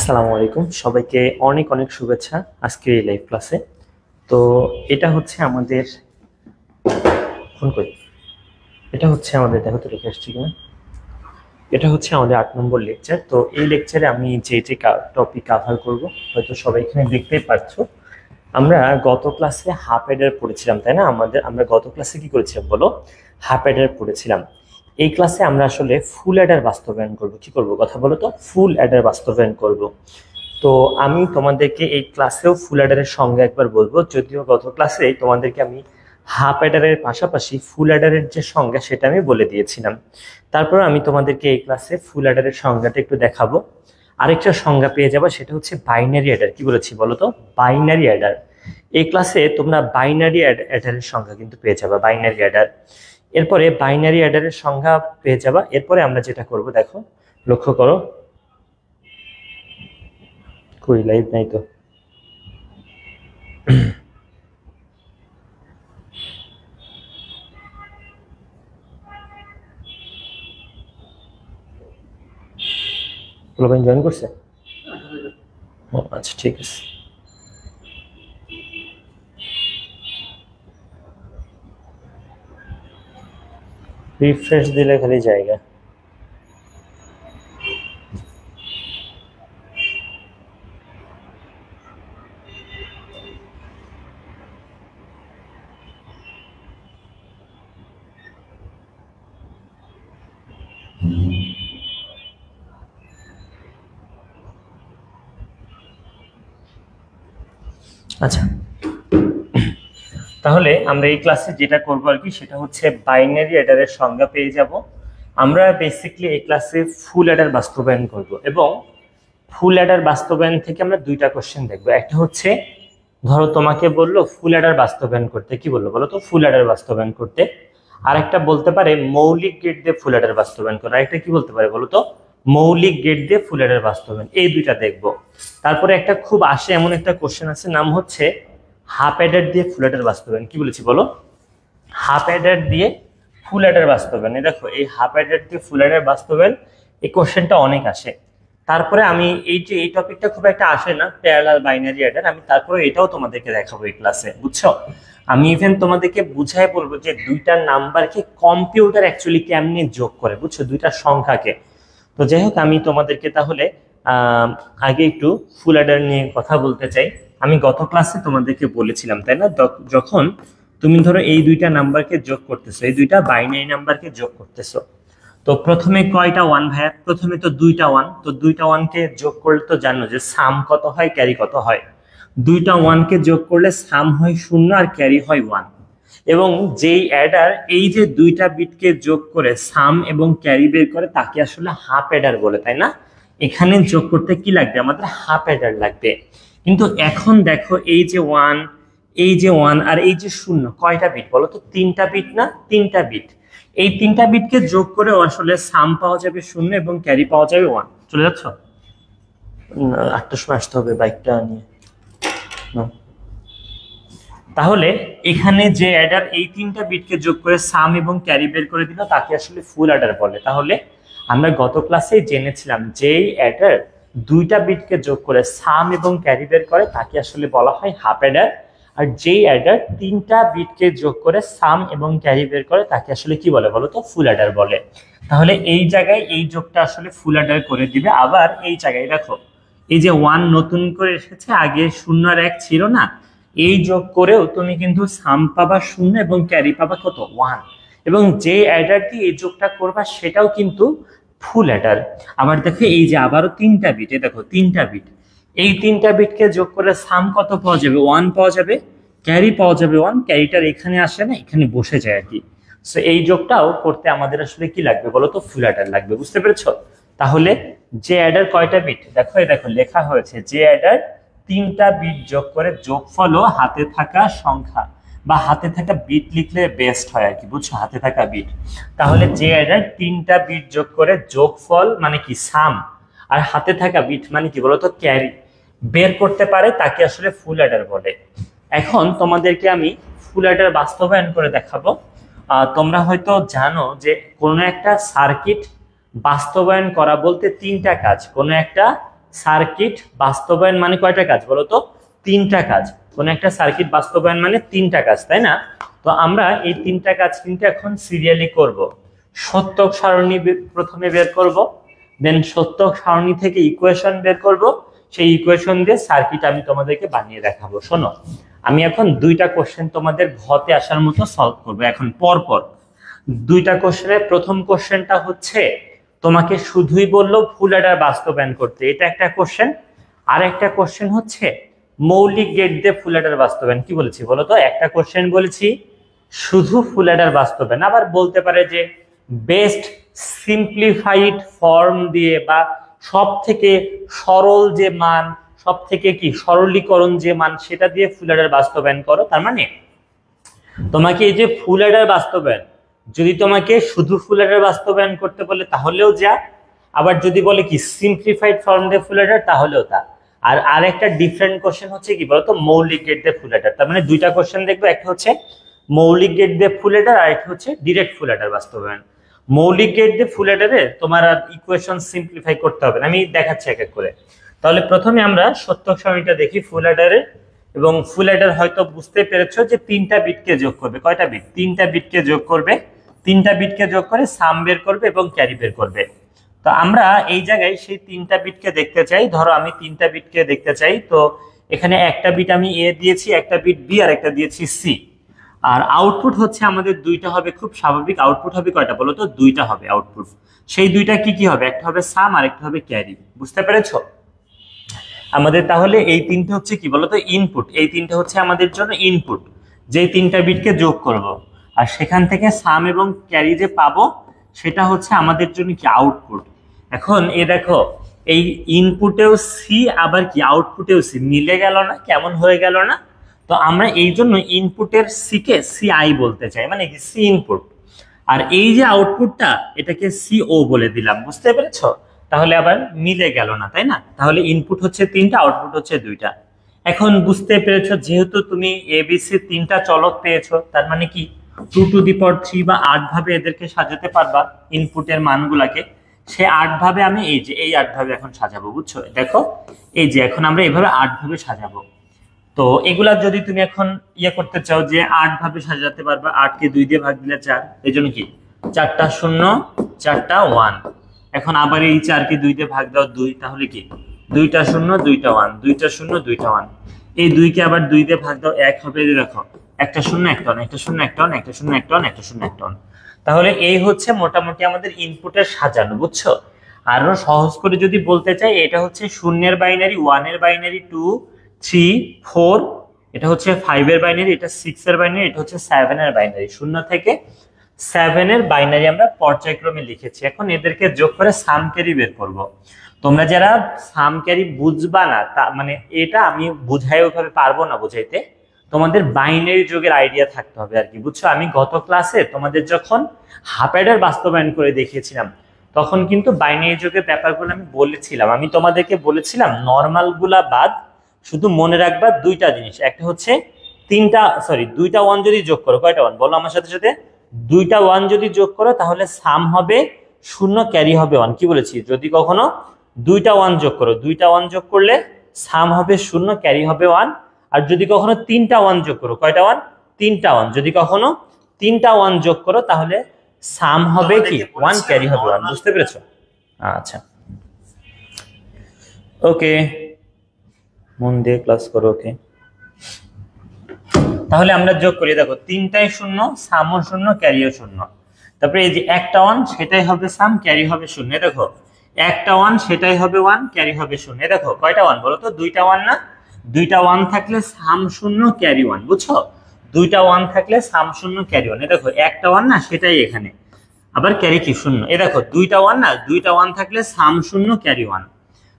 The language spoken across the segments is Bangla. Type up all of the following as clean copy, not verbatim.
আসসালামু আলাইকুম সবাইকে অনেক অনেক শুভেচ্ছা আজকের এই লাইভ ক্লাসে। তো এটা হচ্ছে আমাদের ফোন করি এটা হচ্ছে আমাদের দেখো তো লিখে আসছি কিনা। এটা হচ্ছে আমাদের 8 নম্বর লেকচার। তো এই লেকচারে আমি যে টপিক কভার করব হয়তো সবাই এখানে দেখতেই পারছো। আমরা গত ক্লাসে হাফ অ্যাডার পড়েছিলাম, তাই না? আমরা গত ক্লাসে কি করেছিলাম বলো? হাফ অ্যাডার পড়েছিলাম। এই ক্লাসে আমরা আসলে ফুল অ্যাডার বাস্তবায়ন করব। কি করব কথা বলো তো? ফুল অ্যাডার বাস্তবায়ন করব। তো আমি তোমাদেরকে এই ক্লাসেও ফুল অ্যাডারের সংজ্ঞা একবার বলবো, যদিও গত ক্লাসে তোমাদেরকে আমি হাফ অ্যাডারের পাশাপাশি ফুল অ্যাডারের যে সংজ্ঞা সেটা আমি বলে দিয়েছিলাম। তারপর আমি তোমাদেরকে এই ক্লাসে ফুল অ্যাডারের সংজ্ঞাটা একটু দেখাবো। আরেকটা সংজ্ঞা পেয়ে যাবো, সেটা হচ্ছে বাইনারি অ্যাডার। কি বলেছি বলো তো? Binary Eder. এই ক্লাসে তোমরা বাইনারি অ্যাডারের সংজ্ঞা কিন্তু পেয়ে যাবে, বাইনারি অ্যাডার। এরপরে বাইনারি অ্যাডারের সংজ্ঞা পেয়ে যাবা। এরপরে আমরা যেটা করব দেখো, লক্ষ্য করো, কই লাইভ নাই তো। পোলাপাইন জয়েন করছে? ও আচ্ছা, ঠিক আছে। রিফ্রেশ দিলে খালি জায়গা। আচ্ছা, তাহলে আমরা এই ক্লাসে যেটা করবো আর কি, সেটা হচ্ছে বাইনারি অ্যাডারের সংজ্ঞা পেয়ে যাব। আমরা বেসিক্যালি এই ক্লাসে ফুল অ্যাডার বাস্তবায়ন করব, এবং ফুল অ্যাডার বাস্তবায়ন থেকে আমরা দুইটা কোশ্চেন দেখবো। একটা হচ্ছে, ধরো তোমাকে বললো ফুল অ্যাডার বাস্তবায়ন করতে, কি বললো বলো তো? ফুল অ্যাডার বাস্তবায়ন করতে। আরেকটা বলতে পারে মৌলিক গেট দিয়ে ফুল অ্যাডার বাস্তবায়ন করা। আরেকটা কি বলতে পারে বলো তো? মৌলিক গেট দিয়ে ফুল অ্যাডার বাস্তবায়ন। এই দুইটা দেখবো। তারপরে একটা খুব আসে এমন একটা কোশ্চেন আছে, নাম হচ্ছে হাফ অ্যাডার দিয়ে ফুল অ্যাডার বাস্তবায়ন। কি বলেছি বলো? হাফ অ্যাডার দিয়ে ফুল অ্যাডার বাস্তবায়ন। এই দেখো, এই হাফ অ্যাডার দিয়ে ফুল অ্যাডার বাস্তবায়ন, এই কোশ্চেনটা অনেক আসে। তারপরে আমি এই টপিকটা খুব একটা আসে না, প্যারালাল বাইনারি অ্যাডার। আমি তারপরে এটাও তোমাদেরকে দেখাবো এই ক্লাসে, বুঝছো? আমি ইভেন তোমাদেরকে বুঝাই বলবো যে দুইটা নাম্বারকে কম্পিউটার অ্যাকচুয়ালি কেমনে যোগ করে, বুঝছো? দুইটা সংখ্যাকে। তো যাই হোক, আমি তোমাদেরকে তাহলে আগে একটু ফুল অ্যাডার নিয়ে কথা বলতে চাই। আমি গত ক্লাসে তোমাদেরকে বলেছিলাম, তাই না, যখন তুমি ধরো এই দুইটা নাম্বারকে যোগ করতেছো, এই দুইটা বাইনারি নাম্বারকে যোগ করতেছো, তো প্রথমে কয়টা ওয়ান ভাইয়া? প্রথমে তো দুইটা ওয়ান। তো দুইটা ওয়ানকে যোগ করলে তো জানো যে সাম কত হয়, ক্যারি কত হয়। দুইটা ওয়ানকে যোগ করলে সাম হয় 0 আর ক্যারি হয় 1। এবং যেই অ্যাডার এই যে দুইটা বিটকে যোগ করে সাম এবং ক্যারি বের করে, তাকে আসলে হাফ অ্যাডার বলে, তাই না? এখানে যোগ করতে কি লাগবে? আমাদের হাফ অ্যাডার লাগবে। কিন্তু এখন দেখো, এই যে ওয়ান, এই যে ওয়ান আর এই যে 0, কয়টা বিট বলো তো? 3টা বিট না? 3টা বিট। এই 3টা বিটকে যোগ করে আসলে সাম পাওয়া যাবে 0 এবং ক্যারি পাওয়া যাবে 1। চলে যাচ্ছ? 8টার সময় আসতে হবে বাইকটা নিয়ে। তাহলে এখানে যে অ্যাডার এই 3টা বিটকে যোগ করে সাম এবং ক্যারি বের করে দিল, তাকে আসলে ফুল অ্যাডার বলে। তাহলে আমরা গত ক্লাসে জেনেছিলাম, যেই অ্যাডার দুইটা বিটকে যোগ করে সাম এবং ক্যারি বের করে, তাকে আসলে বলা হয় হাফ অ্যাডার। আর যেই অ্যাডার 3টা বিটকে যোগ করে সাম এবং ক্যারি বের করে, তাকে আসলে কি বলে বলো তো? ফুল অ্যাডার বলে। তাহলে এই জায়গায় এই যোগটা আসলে ফুল অ্যাডার করে দিবে। আবার এই জায়গায় দেখো, এই যে 1 নতুন করে এসেছে, আগে 0 আর 1 ছিল না, এই যোগ করেও তুমি কিন্তু সাম পাবা 0 এবং ক্যারি পাবা কত? 1। এবং যে অ্যাডার দিয়ে এই যোগটা করবা, সেটাও কিন্তু ফুল অ্যাডার। আবার দেখো, এই যে আবারও 3টা বিট, এই দেখো 3টা বিট, এই 3টা বিটকে যোগ করে সাম কত পাওয়া যাবে? 1 পাওয়া যাবে, ক্যারি পাওয়া যাবে 1। ক্যারিটার এখানে আসে না, এখানে বসে যায় আর কি। সো এই যোগটাও করতে আমাদের আসলে কি লাগবে বলো তো? ফুল অ্যাডার লাগবে। বুঝতে পেরেছো? তাহলে যে অ্যাডার কয়টা বিট? দেখো, এই দেখো লেখা হয়েছে, যে অ্যাডার 3টা বিট যোগ করে যোগফল ও হাতে থাকা সংখ্যা, বা হাতে থাকা বিট লিখলে বেস্ট হয় আর কি, বুঝছো? হাতে থাকা বিট। তাহলে যে অ্যাডার 3টা বিট যোগ করে যোগফল মানে কি? সাম, আর হাতে থাকা বিট মানে কি বলতো? ক্যারি বের করতে পারে, তাকে আসলে ফুল অ্যাডার বলে। এখন তোমাদেরকে আমি ফুল অ্যাডার বাস্তবায়ন করে দেখাবো। তোমরা হয়তো জানো যে কোনো একটা সার্কিট বাস্তবায়ন করা বলতে 3টা কাজ। কোনো একটা সার্কিট বাস্তবায়ন মানে কয়টা কাজ বলো তো? তিনটা কাজ। কোন একটা সার্কিট বাস্তবায়ন মানে তিনটা কাজ, তাই না? তো আমরা এই তিনটা কাজ কিন্তু এখন সিরিয়ালি করব। সত্যক সারণী প্রথমে বের করব, দেন সত্যক সারণী থেকে ইকুয়েশন বের করব, সেই ইকুয়েশন দিয়ে সার্কিট আমি তোমাদেরকে বানিয়ে দেখাবো। শোনো, আমি এখন দুইটা কোশ্চেন তোমাদের ঘতে আসার মতো সলভ করব এখন পর পর। দুইটা কোশ্চেনের প্রথম কোশ্চেনটা হচ্ছে তোমাকে শুধুই বললো ফুল অ্যাডার বাস্তবায়ন করতে, এটা একটা কোশ্চেন। আর একটা কোশ্চেন হচ্ছে মৌলিক গেট দিয়ে ফুল অ্যাডার বাস্তবায়ন। কি বলেছি বলো তো? একটা কোশ্চেন বলেছি শুধু ফুল অ্যাডার বাস্তবায়ন, আবার বলতে পারে যে বেস্ট সিম্পলিফাইড ফর্ম দিয়ে বা সব থেকে সরল যে মান, সব থেকে কি সরলীকরণ যে মান, সেটা দিয়ে ফুল অ্যাডার বাস্তবায়ন করো। তার মানে তোমাকে এই যে ফুল অ্যাডার বাস্তবায়ন, যদি তোমাকে শুধু ফুল অ্যাডার বাস্তবায়ন করতে বলে তাহলেও যা, আবার যদি বলে কি সিম্পলিফাইড ফর্ম দিয়ে ফুল অ্যাডার তাহলেও তা। আর আরেকটা ডিফারেন্ট কোশ্চেন হচ্ছে কি বলতো? মৌলিক গেট দিয়ে ফুল অ্যাডার। তার মানে দুইটা কোশ্চেন দেখবে, একটা হচ্ছে মৌলিক গেট দিয়ে ফুল অ্যাডার, আর একটা হচ্ছে ডিরেক্ট ফুল অ্যাডার বাস্তবায়ন। মৌলিক গেট দিয়ে ফুল অ্যাডারে তোমার আর ইকুয়েশন সিম্পলিফাই করতে হবে না, আমি দেখাচ্ছি এক এক করে। তাহলে প্রথমে আমরা সত্যক সারণীটা দেখি ফুল অ্যাডারের। এবং ফুল অ্যাডার হয়তো বুঝতে পেরেছো যে তিনটা বিটকে যোগ করবে। কয়টা বিট? তিনটা বিটকে যোগ করবে। তিনটা বিটকে যোগ করে সাম বের করবে এবং ক্যারি বের করবে। তো আমরা এই জায়গায় সেই তিনটা বিটকে দেখতে চাই। ধরো আমি তিনটা বিটকে দেখতে চাই, তো এখানে একটা বিট আমি এ দিয়েছি, একটা বিট বি, আর একটা দিয়েছি সি। আর আউটপুট হচ্ছে আমাদের দুইটা হবে, খুব স্বাভাবিক। আউটপুট হবে কয়টা বলো তো? দুইটা হবে আউটপুট। সেই দুইটা কি কি হবে? একটা হবে সাম আর একটা হবে ক্যারি। বুঝতে পেরেছো? আমাদের তাহলে এই তিনটে হচ্ছে কি বলতো? ইনপুট। এই তিনটে হচ্ছে আমাদের জন্য ইনপুট, যে তিনটা বিটকে যোগ করব। আর সেখান থেকে সাম এবং ক্যারি যে পাবো সেটা হচ্ছে আমাদের জন্য কি আউটপুট। এখন এ দেখো, এই ইনপুটেও সি আবার কি আউটপুটেও সি, মিলে গেল না? কেমন হয়ে গেল না? তো আমরা এই জন্য ইনপুটের সি কে সি আই বলতে চাই, মানে কি সি ইনপুট। আর এই যে আউটপুটটা, এটাকে সিও বলে দিলাম। বুঝতে পেরেছো? তাহলে আবার মিলে গেল না, তাই না? তাহলে ইনপুট হচ্ছে তিনটা, আউটপুট হচ্ছে দুইটা। এখন বুঝতে পেরেছো, যেহেতু তুমি এবিসি তিনটা চলক পেয়েছো, তার মানে কি 2 টু দি পাওয়ার 3 বা 8 ভাবে এদেরকে সাজাতে পারবা ইনপুটের মানগুলাকে। সে 8 ভাবে আমি এই যে এই 8 ভাবে এখন সাজাবো। বুঝছো? দেখো এই যে এখন আমরা এইভাবে 8 ভাবে সাজাবো। তো এগুলা যদি তুমি এখন ইয়ে করতে চাও যে 8 ভাবে সাজাতে পারবা, 8 কে 2 দিয়ে ভাগ দিলে 4, এই জন্য কি 4টা 0 4টা 1। এখন আবার এই 4 কে 2 দিয়ে ভাগ দাও 2, তাহলে কি 2টা 0 2টা 1, 2টা 0 2টা 1। এই 2 কে আবার 2 দিয়ে ভাগ দাও 1 হবে। দেখো একটা 0 একটা 1, একটা 0 একটা 1, একটা 0 একটা 1, একটা 0 একটা 1। তাহলে এই হচ্ছে মোটামুটি আমাদের ইনপুটের সাজানো। বুঝছো? আরো সহজ করে যদি বলতে চাই, এটা হচ্ছে 0 এর বাইনারি, 1 এর বাইনারি, 2 3 4, এটা হচ্ছে 5 এর বাইনারি, এটা 6 এর বাইনারি, এটা হচ্ছে 7 এর বাইনারি। 0 থেকে 7 এর বাইনারি আমরা পর্যায়ক্রমে লিখেছি। এখন এদেরকে যোগ করে সাম ক্যারি বের করব। তোমরা যারা সাম ক্যারি বুঝবা না, তা মানে এটা আমি বুঝাই ওইভাবে পারবো না বুঝাইতে, তোমাদের বাইনারি যোগের আইডিয়া থাকতে হবে আর কি। বুঝছো? আমি গত ক্লাসে তোমাদের যখন হাফ অ্যাডার বাস্তবায়ন করে দেখিয়েছিলাম, তখন কিন্তু বাইনারি যোগের ব্যাপারগুলো আমি বলেছিলাম। আমি তোমাদেরকে বলেছিলাম নর্মাল গুলা বাদ, শুধু মনে রাখবা দুইটা জিনিস। একটা হচ্ছে দুইটা 1 যদি যোগ করো, কয়টা 1 বলো আমার সাথে সাথে? দুইটা 1 যদি যোগ করো তাহলে সাম হবে 0 ক্যারি হবে 1। কি বলেছি? যদি কখনো দুইটা 1 যোগ করো, দুইটা 1 যোগ করলে সাম হবে 0 ক্যারি হবে 1। আর যদি কখনো তিনটা 1 যোগ করো, কয়টা 1? তিনটা 1। যদি কখনো তিনটা 1 যোগ করো তাহলে সাম হবে কি 1 ক্যারি হবে 1। বুঝতে পেরেছো? আচ্ছা, ওকে, মন দিয়ে ক্লাস করো। ওকে, তাহলে আমরা যোগ করি। দেখো তিনটাই 0, সামও 0, ক্যারিও 0। তারপরে এই যে একটা 1 সেটাই হবে সাম, ক্যারি হবে 0। দেখো একটা 1 সেটাই হবে 1, ক্যারি হবে 0। দেখো কয়টা 1 বলো তো? দুইটা 1 না? দুইটা 1 থাকলে সাম 0 ক্যারি 1। বুঝছো? দুইটা 1 থাকলে সাম 0 ক্যারি 1। দেখো একটা 1 না, সেটাই এখানে আবার ক্যারি কি 0। দেখো দুইটা 1 না, দুইটা 1 থাকলে সাম 0 ক্যারি 1।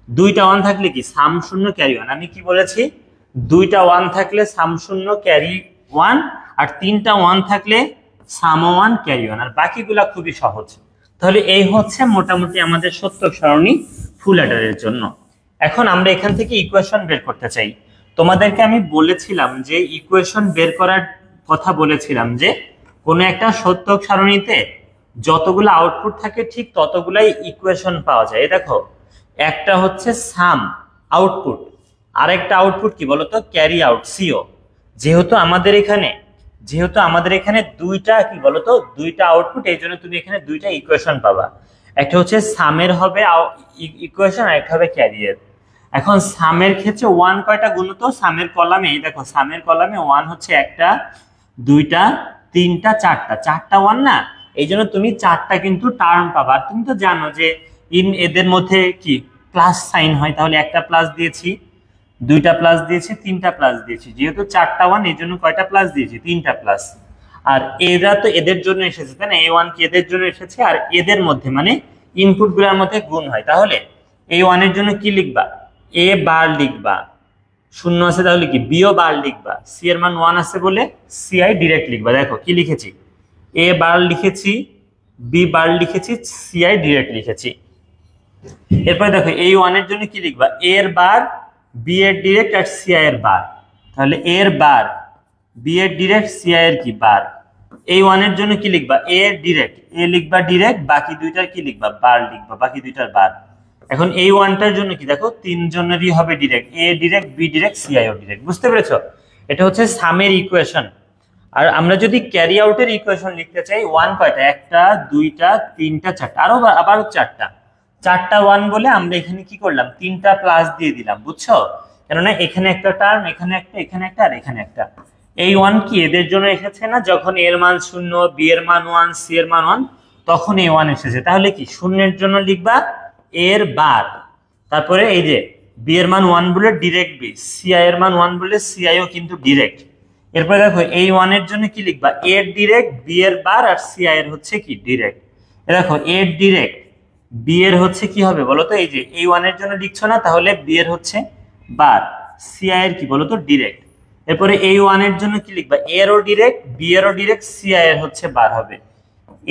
দুইটা 1 থাকলে কি সাম 0 ক্যারি 1। আমি কি বলেছি? দুইটা 1 থাকলে সাম 0 ক্যারি 1, আর তিনটা 1 থাকলে সাম 1 ক্যারি 1। আর বাকিগুলা খুবই সহজ। তাহলে এই হচ্ছে মোটামুটি আমাদের সত্যক সারণী ফুল অ্যাডারের জন্য। এখন আমরা এখান থেকে ইকুয়েশন বের করতে চাই। তোমাদেরকে আমি বলেছিলাম যে ইকুয়েশন বের করার কথা বলেছিলাম যে কোনো একটা সত্যক সারণীতে যতগুলো আউটপুট থাকে ঠিক ততগুলাই ইকুয়েশন পাওয়া যায়। দেখো একটা হচ্ছে সাম আউটপুট, আরেকটা আউটপুট কি বলতো, ক্যারি আউট সিও। যেহেতু আমাদের এখানে দুইটা কি বলতো, দুইটা আউটপুট, এই জন্য তুমি এখানে দুইটা ইকুয়েশন পাবা। একটা হচ্ছে সামের হবে ইকুয়েশন, আর একটা হবে ক্যারিয়ার। এখন সামের ক্ষেত্রে ওয়ান কয়টা গুণিত, সামের কলামে দেখো, সামের কলামে ওয়ান হচ্ছে একটা, দুইটা, তিনটা, চারটা ওয়ান না, এই জন্য তুমি চারটা কিন্তু টার্ম পাবা। আর তুমি তো জানো যে এদের মধ্যে কি প্লাস সাইন হয়, তাহলে একটা প্লাস দিয়েছি, দুইটা প্লাস দিয়েছি, তিনটা প্লাস দিয়েছি, যেহেতু চারটা ওয়ান এই জন্য কয়টা প্লাস দিয়েছি, তিনটা প্লাস। আর এরা তো এদের জন্য এসেছে তাই না, এ ওয়ান কি এদের জন্য এসেছে, আর এদের মধ্যে মানে ইনপুট গুলোর মধ্যে গুণ হয়। তাহলে এই ওয়ানের জন্য কি লিখবা, এ বার লিখবা, শূন্য আছে তাহলে কি বিও বার লিখবা, সি এর মান ওয়ান আছে বলে সি আই ডিরেক্ট লিখবা। দেখো কি লিখেছি, এ বার লিখেছি, বি বার লিখেছি, সি আই ডিরেক্ট লিখেছি। এরপরে দেখো এই ওয়ানের জন্য কি লিখবা, এ এর বার, বি এর ডিরেক্ট, আর সি আই এর বার। তাহলে এ এর বার, বি এর ডিরেক্ট, সি আই এর কি বার। এই ওয়ানের জন্য কি লিখবা, এ এর ডিরেক্ট, এ লিখবা ডিরেক্ট, বাকি দুইটার কি লিখবা, বার লিখবা, বাকি দুইটার বার। এখন এই ওয়ানটার জন্য কি দেখো, তিনজনেরই হবে direct, A direct, B direct, C I O direct. বুঝতে পেরেছো, এটা হচ্ছে সামের ইকুয়েশন। আর আমরা যদি ক্যারি আউটের ইকুয়েশন লিখতে চাই, ওয়ান কয়টা, একটা, দুইটা, তিনটা, চারটা, আবারও চারটা ওয়ান বলে আমরা এখানে কি করলাম, তিনটা প্লাস দিয়ে দিলাম। বুঝছো, কেননা এখানে একটা টার্ম, এখানে একটা, এখানে একটা, আর এখানে একটা। এই ওয়ান কি এদের জন্য এসেছে না, যখন এর মান শূন্য, বি এর মান ওয়ান, সি এর মান ওয়ান, তখন এই ওয়ান এসেছে। তাহলে কি শূন্যের জন্য লিখবা এর বার, তারপরে এই যে বি এর মান ওয়ান বলে ডিরেক্ট বি, সি আই এর মান ওয়ান বলে সি আই ও কিন্তু ডিরেক্ট। এরপরে দেখো এই ওয়ানের জন্য কি লিখবা, এর ডিরেক্ট, বি এর বার, আর সি আই এর হচ্ছে কি ডিরেক্ট। দেখো এর ডিরেক্ট, বি এর হচ্ছে কি হবে বলতো, এই যে এই ওয়ানের জন্য লিখছো না, তাহলে বি এর হচ্ছে বার, সি আই এর কি বলতো ডিরেক্ট। এরপরে এই ওয়ানের জন্য কি লিখবা, এর ও ডিরেক্ট, বি এর ও ডিরেক্ট, সি আই এর হচ্ছে বার হবে।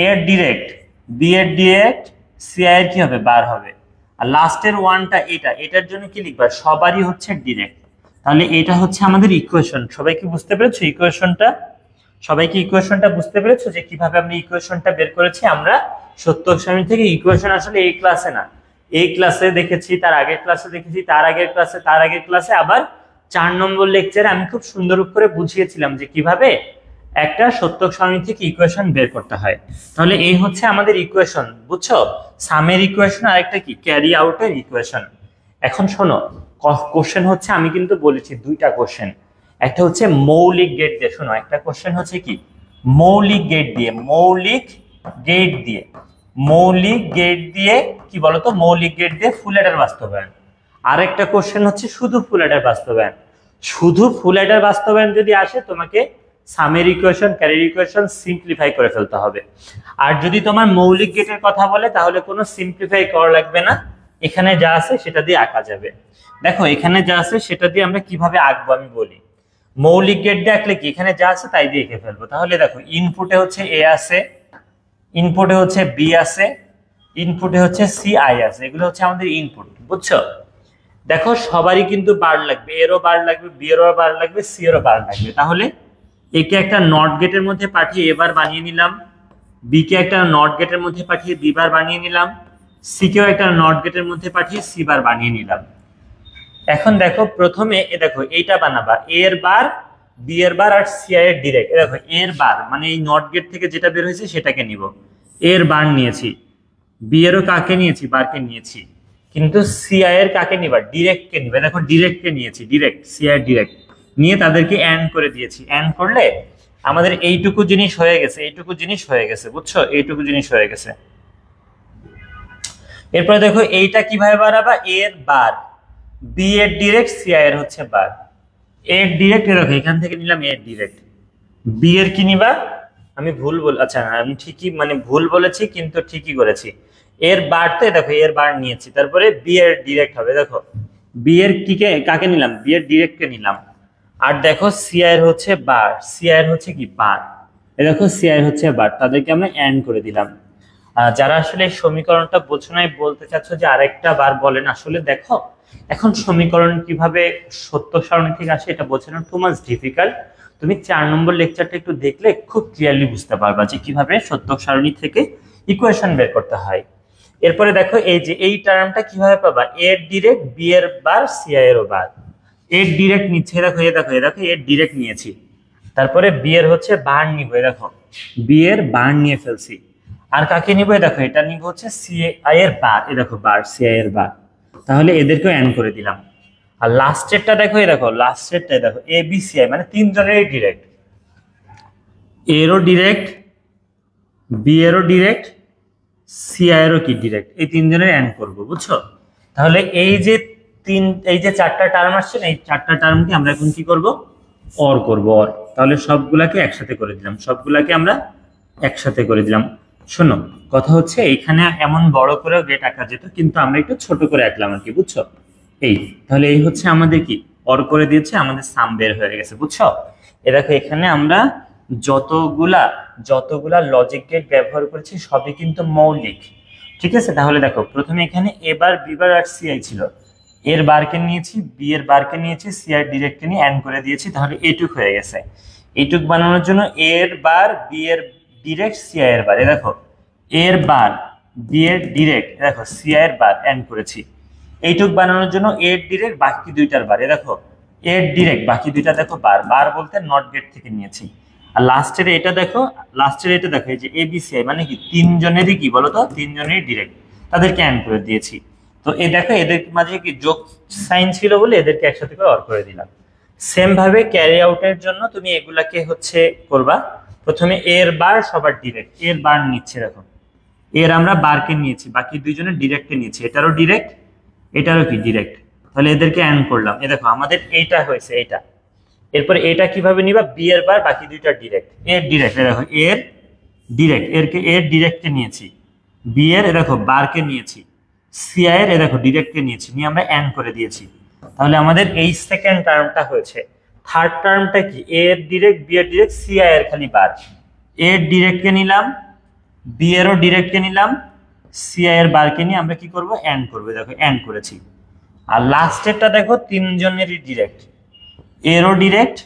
এর ডিরেক্ট, বি এর ডিরেক্ট, সি আই এর কি হবে, বার হবে। আর লাস্টের ওয়ানটা এটার জন্য কি লিখবা, সবারই হচ্ছে ডিরেক্ট। তাহলে এটা হচ্ছে আমাদের ইকুয়েশন। সবাই কি বুঝতে পেরেছো ইকুয়েশনটা? সবাই কি ইকুয়েশনটা বুঝতে পেরেছো যে কিভাবে আমরা ইকুয়েশনটা বের করেছি? আমরা সত্যক সারণী থেকে ইকুয়েশন আসলে এই ক্লাসে না, এই ক্লাসে দেখেছি, তার আগের ক্লাসে দেখেছি, তার আগের ক্লাসে, তার আগের ক্লাসে, আবার 4 নম্বর লেকচারে আমি খুব সুন্দর করে বুঝিয়েছিলাম যে কিভাবে একটা সত্যক সারণী থেকে ইকুয়েশন বের করতে হয়। তাহলে এই হচ্ছে আমাদের ইকুয়েশন, বুঝছো? সামের ইকুয়েশন আর একটা কি ক্যারি আউটের ইকুয়েশন। এখন শোনো, কোশ্চেন হচ্ছে, আমি কিন্তু বলেছি দুইটা কোশ্চেন, একটা হচ্ছে মৌলিক গেট দিয়ে, শোনো একটা কোশ্চেন হচ্ছে কি মৌলিক গেট দিয়ে, মৌলিক গেট দিয়ে কি বলতো, মৌলিক গেট দিয়ে ফুল অ্যাডার বাস্তবায়ন। আর একটা কোশ্চেন হচ্ছে শুধু ফুল অ্যাডার বাস্তবায়ন। শুধু ফুল অ্যাডার বাস্তবায়ন যদি আসে, তোমাকে সামের ইকুয়েশন, ক্যারির ইকুয়েশন সিম্পলিফাই করে ফেলতে হবে। আর যদি তোমার মৌলিক গেটের কথা বলে, তাহলে কোনো সিম্পলিফাই করা লাগবে না, এখানে যা আছে সেটা দিয়ে আঁকা যাবে। দেখো এখানে যা আছে সেটা দিয়ে আমরা কিভাবে আঁকবো আমি বলি। মৌলিক গেট দিয়ে আঁকলে কি এখানে যা আছে তাই দিয়ে এঁকে ফেলবো। তাহলে দেখো ইনপুটে হচ্ছে এ আছে, ইনপুটে হচ্ছে বি আছে, ইনপুটে হচ্ছে সি আই আছে, এগুলো হচ্ছে আমাদের ইনপুট। বুঝছো? দেখো সবারই কিন্তু বার লাগবে, এরও বার লাগবে, বি এরও বার লাগবে, সি এরও বার লাগবে। তাহলে একে একটা নট গেটের মধ্যে পাঠিয়ে এবার বানিয়ে নিলাম, বি কে একটা নট গেটের মধ্যে পাঠিয়ে বি বার বানিয়ে নিলাম, সি কেও একটা নট গেটের মধ্যে পাঠিয়ে সি বার বানিয়ে নিলাম। এখন দেখো প্রথমে দেখো এইটা বানাবা, এর বার, বি এর বার, আর সি আই এর ডিরেক্ট। দেখো এর বার মানে এই নট গেট থেকে যেটা বের হয়েছে সেটাকে নিব, এর বার নিয়েছি, বি এরও কাকে নিয়েছি, বারকে নিয়েছি, কিন্তু সি আই এর কাকে নিবা, ডিরেক্ট কে নিবে। দেখো ডিরেক্ট কে নিয়েছি, ডিরেক্ট, সি আই ডিরেক্ট নিয়ে তাদেরকে এন্ড করে দিয়েছি। এন্ড করলে আমাদের এইটুকু জিনিস হয়ে গেছে, এইটুকু জিনিস হয়ে গেছে। বুঝছো? এইটুকু জিনিস হয়ে গেছে। এরপরে দেখো এইটা কিভাবে বাড়াবা, এর বার, বি এর ডিরেক্ট, সি আই এর হচ্ছে বার। এর ডিরেক্ট দেখো এখান থেকে নিলাম এর ডিরেক্ট, বি এর কি নিবা, আমি আচ্ছা আমি ঠিকই মানে ভুল বলেছি কিন্তু ঠিকই করেছি। এর বার তো দেখো এর বার নিয়েছি, তারপরে বি এর ডিরেক্ট হবে। দেখো বি এর কাকে নিলাম, বি এর ডিরেক্ট কে নিলাম। আর দেখো সি আই এর হচ্ছে বার, সি আই এর হচ্ছে কি বার, দেখো সি আই এর হচ্ছে বার, তাদেরকে আমরা এন্ড করে দিলাম। যারা আসলে সমীকরণটা বোঝো নাই, বলতে চাচ্ছ যে আরেকটা বার বলেন, আসলে দেখো এখন সমীকরণ কিভাবে সত্য সারণী থেকে আসে এটা বোঝানো টু মাচ ডিফিকাল্ট। তুমি 4 নম্বর লেকচারটা একটু দেখলে খুব ক্লিয়ারলি বুঝতে পারবা যে কিভাবে সত্য সারণী থেকে ইকুয়েশন বের করতে হয়। এরপরে দেখো এই যে এই টার্মটা কিভাবে পাবা, এর ডিরেক্ট, বি এর বার, সি আই এরও বার। এর ডিরেক্ট নিচ্ছে, দেখো এ দেখো এ দেখো এর ডিরেক্ট নিয়েছি, তারপরে বি এর হচ্ছে বার নিব, দেখো বি এর বার নিয়ে ফেলছি। আর কাকে নিব, দেখো এটা নিব হচ্ছে সি আই এর বার, এ দেখো বার, সি আই এর বার। তাহলে এদেরকেও অ্যান করে দিলাম। আর লাস্টেরটা দেখো, এই দেখো লাস্টেরটা দেখো এ বি সি আই, মানে তিনজনেরই ডিরেক্ট, এরও ডিরেক্ট, বি এরও ডিরেক্ট, সি আই এরও কি ডিরেক্ট, এই তিনজনের অ্যান করবো, বুঝছো? তাহলে এই যে চারটা টার্ম আসছে না, এই চারটা টার্মকে আমরা এখন কি করব, অর করব, অর। তাহলে সবগুলাকে একসাথে করে দিলাম, সবগুলাকে আমরা একসাথে করে দিলাম। শোনো, কথা হচ্ছে এখানে এমন বড় করেও গেট আঁকা যেত, কিন্তু আমরা একটু ছোট করে আঁকলাম আর কি, বুঝছো? এই তাহলে এই হচ্ছে আমাদের কি, অর করে দিয়েছে, আমাদের সাম বের হয়ে গেছে, বুঝছো? এ দেখো এখানে আমরা যতগুলা যতগুলা লজিক গেট ব্যবহার করেছি সবই কিন্তু মৌলিক, ঠিক আছে? তাহলে দেখো প্রথমে এখানে এ বার, বি বার আর সি আই ছিল, এর বারকে নিয়েছি, বি এর বারকে নিয়েছি, সি আর ডিরেক্টকে নিয়ে অ্যান্ড করে দিয়েছি, তাহলে এইটুক হয়ে গেছে। এইটুক বানানোর জন্য এর বার, বি এর ডিরেক্ট, সি আই এর বার, দেখো এর বার, বি এর ডিরেক্ট, দেখো সি আই এর বার অ্যান্ড করেছি। এইটুক বানানোর জন্য এর ডিরেক্ট, বাকি দুইটার বার, দেখো এর ডিরেক্ট, বাকি দুইটা দেখো বার, বার বলতে নট গেট থেকে নিয়েছি। আর লাস্টের এটা দেখো, লাস্টের এটা দেখো এই যে এ বি সি আই, মানে কি তিনজনেরই কি বলতো, তিনজনেরই ডিরেক্ট, তাদেরকে অ্যান্ড করে দিয়েছি। তো এই দেখো এদের মাঝে কি যোগ সাইন ছিল বলে এদেরকে একসাথে করে অর করে দিলাম। সেম ভাবে ক্যারি আউটের জন্য তুমি এগুলাকে হচ্ছে করবা, প্রথমে এর বার সবার ডিরেক্ট, এর বার নিচ্ছে, দেখো এর আমরা বারকে নিয়েছি, বাকি দুইজনের ডিরেক্টে নিয়েছি, এটারও ডিরেক্ট, এটারও কি ডিরেক্ট, তাহলে এদেরকে অ্যান্ড করলাম। এ দেখো আমাদের এইটা হয়েছে, এইটা। এরপরে এটা কিভাবে নিবা, বি এর বার, বাকি দুইটা ডিরেক্ট, এর ডিরেক্ট, দেখো এর ডিরেক্ট, এর ডিরেক্টে নিয়েছি, বি এর দেখো বারকে নিয়েছি, সি আই এর দেখো ডিরেক্টকে নিয়েছি, নিয়ে আমরা অ্যান্ড করে দিয়েছি। তাহলে আমাদের এই সেকেন্ড টার্মটা হয়েছে। থার্ড টার্মটা কি, এর ডিরেক্ট, বি এর ডিরেক্ট, সি আই এর খালি বার, এর ডিরেক্টকে নিলাম, বি এরও ডিরেক্টকে নিলাম, সি আই এর বারকে নিয়ে আমরা কি করব, অ্যান্ড করবো, দেখো অ্যান্ড করেছি। আর লাস্টেরটা দেখো তিনজনেরই ডিরেক্ট, এরও ডিরেক্ট,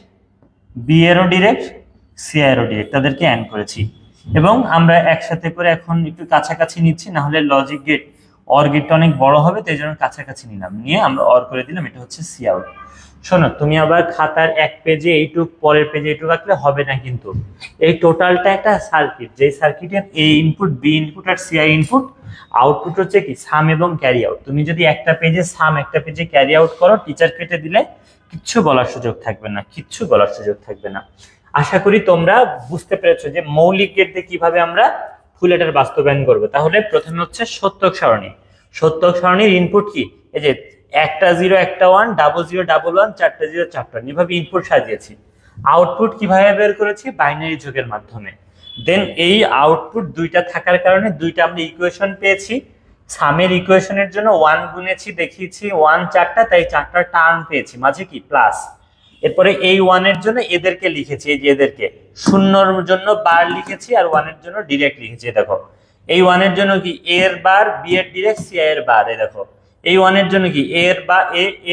বি এরও ডিরেক্ট, সি এরও ডিরেক্ট, তাদেরকে অ্যান্ড করেছি। এবং আমরা একসাথে করে এখন একটু কাছাকাছি নিচ্ছি, না হলে লজিক গেট অর গেটটা অনেক বড় হবে, তাই জন্য কাছাকাছি নিলাম, নিয়ে আমরা অর করে দিলাম, এটা হচ্ছে সি আউট। শোনো, তুমি আবার খাতার এক পেজে এইটুক, পরের পেজে এইটুক আঁকলে হবে না, কিন্তু এই টোটালটা একটা সার্কিট, যে সার্কিটের এ ইনপুট, বি ইনপুট আর সি আই ইনপুট, আউটপুট হচ্ছে কি সাম এবং ক্যারি আউট। তুমি যদি একটা পেজে সাম, একটা পেজে ক্যারি আউট করো, টিচার কেটে দিলে কিচ্ছু বলার সুযোগ থাকবে না, কিচ্ছু বলার সুযোগ থাকবে না। আশা করি তোমরা বুঝতে পেরেছো যে মৌলিক গেট দিয়ে কিভাবে আমরা ফুল এডার বাস্তবায়ন করবো। তাহলে প্রথমে হচ্ছে সত্যক সারণী। সত্যক সারণীর ইনপুট কি, এই যে একটা জিরো একটা one, double zero double one, চারটা জিরো চারটা, এভাবে ইনপুট সাজিয়েছি। আউটপুট কিভাবে বের করেছি, বাইনারি যোগের মাধ্যমে। দেন এই আউটপুট দুইটা থাকার কারণে দুইটা আমরা ইকুয়েশন পেয়েছি। সামের ইকুয়েশনের জন্য ওয়ান গুনেছি, দেখিয়েছি ওয়ান চারটা, তাই চারটা টার্ম পেয়েছি, মাঝে কি প্লাস। এরপরে এই ওয়ানের জন্য এদেরকে লিখেছি, এই যে এদেরকে শূন্যর জন্য বার লিখেছি, আর ওয়ানের জন্য ডিরেক্ট লিখেছি। দেখো এই ওয়ানের জন্য কি এর বার, বি এর ডিরেক্ট, সি এর বার। দেখো এই ওয়ানের জন্য কি এর বা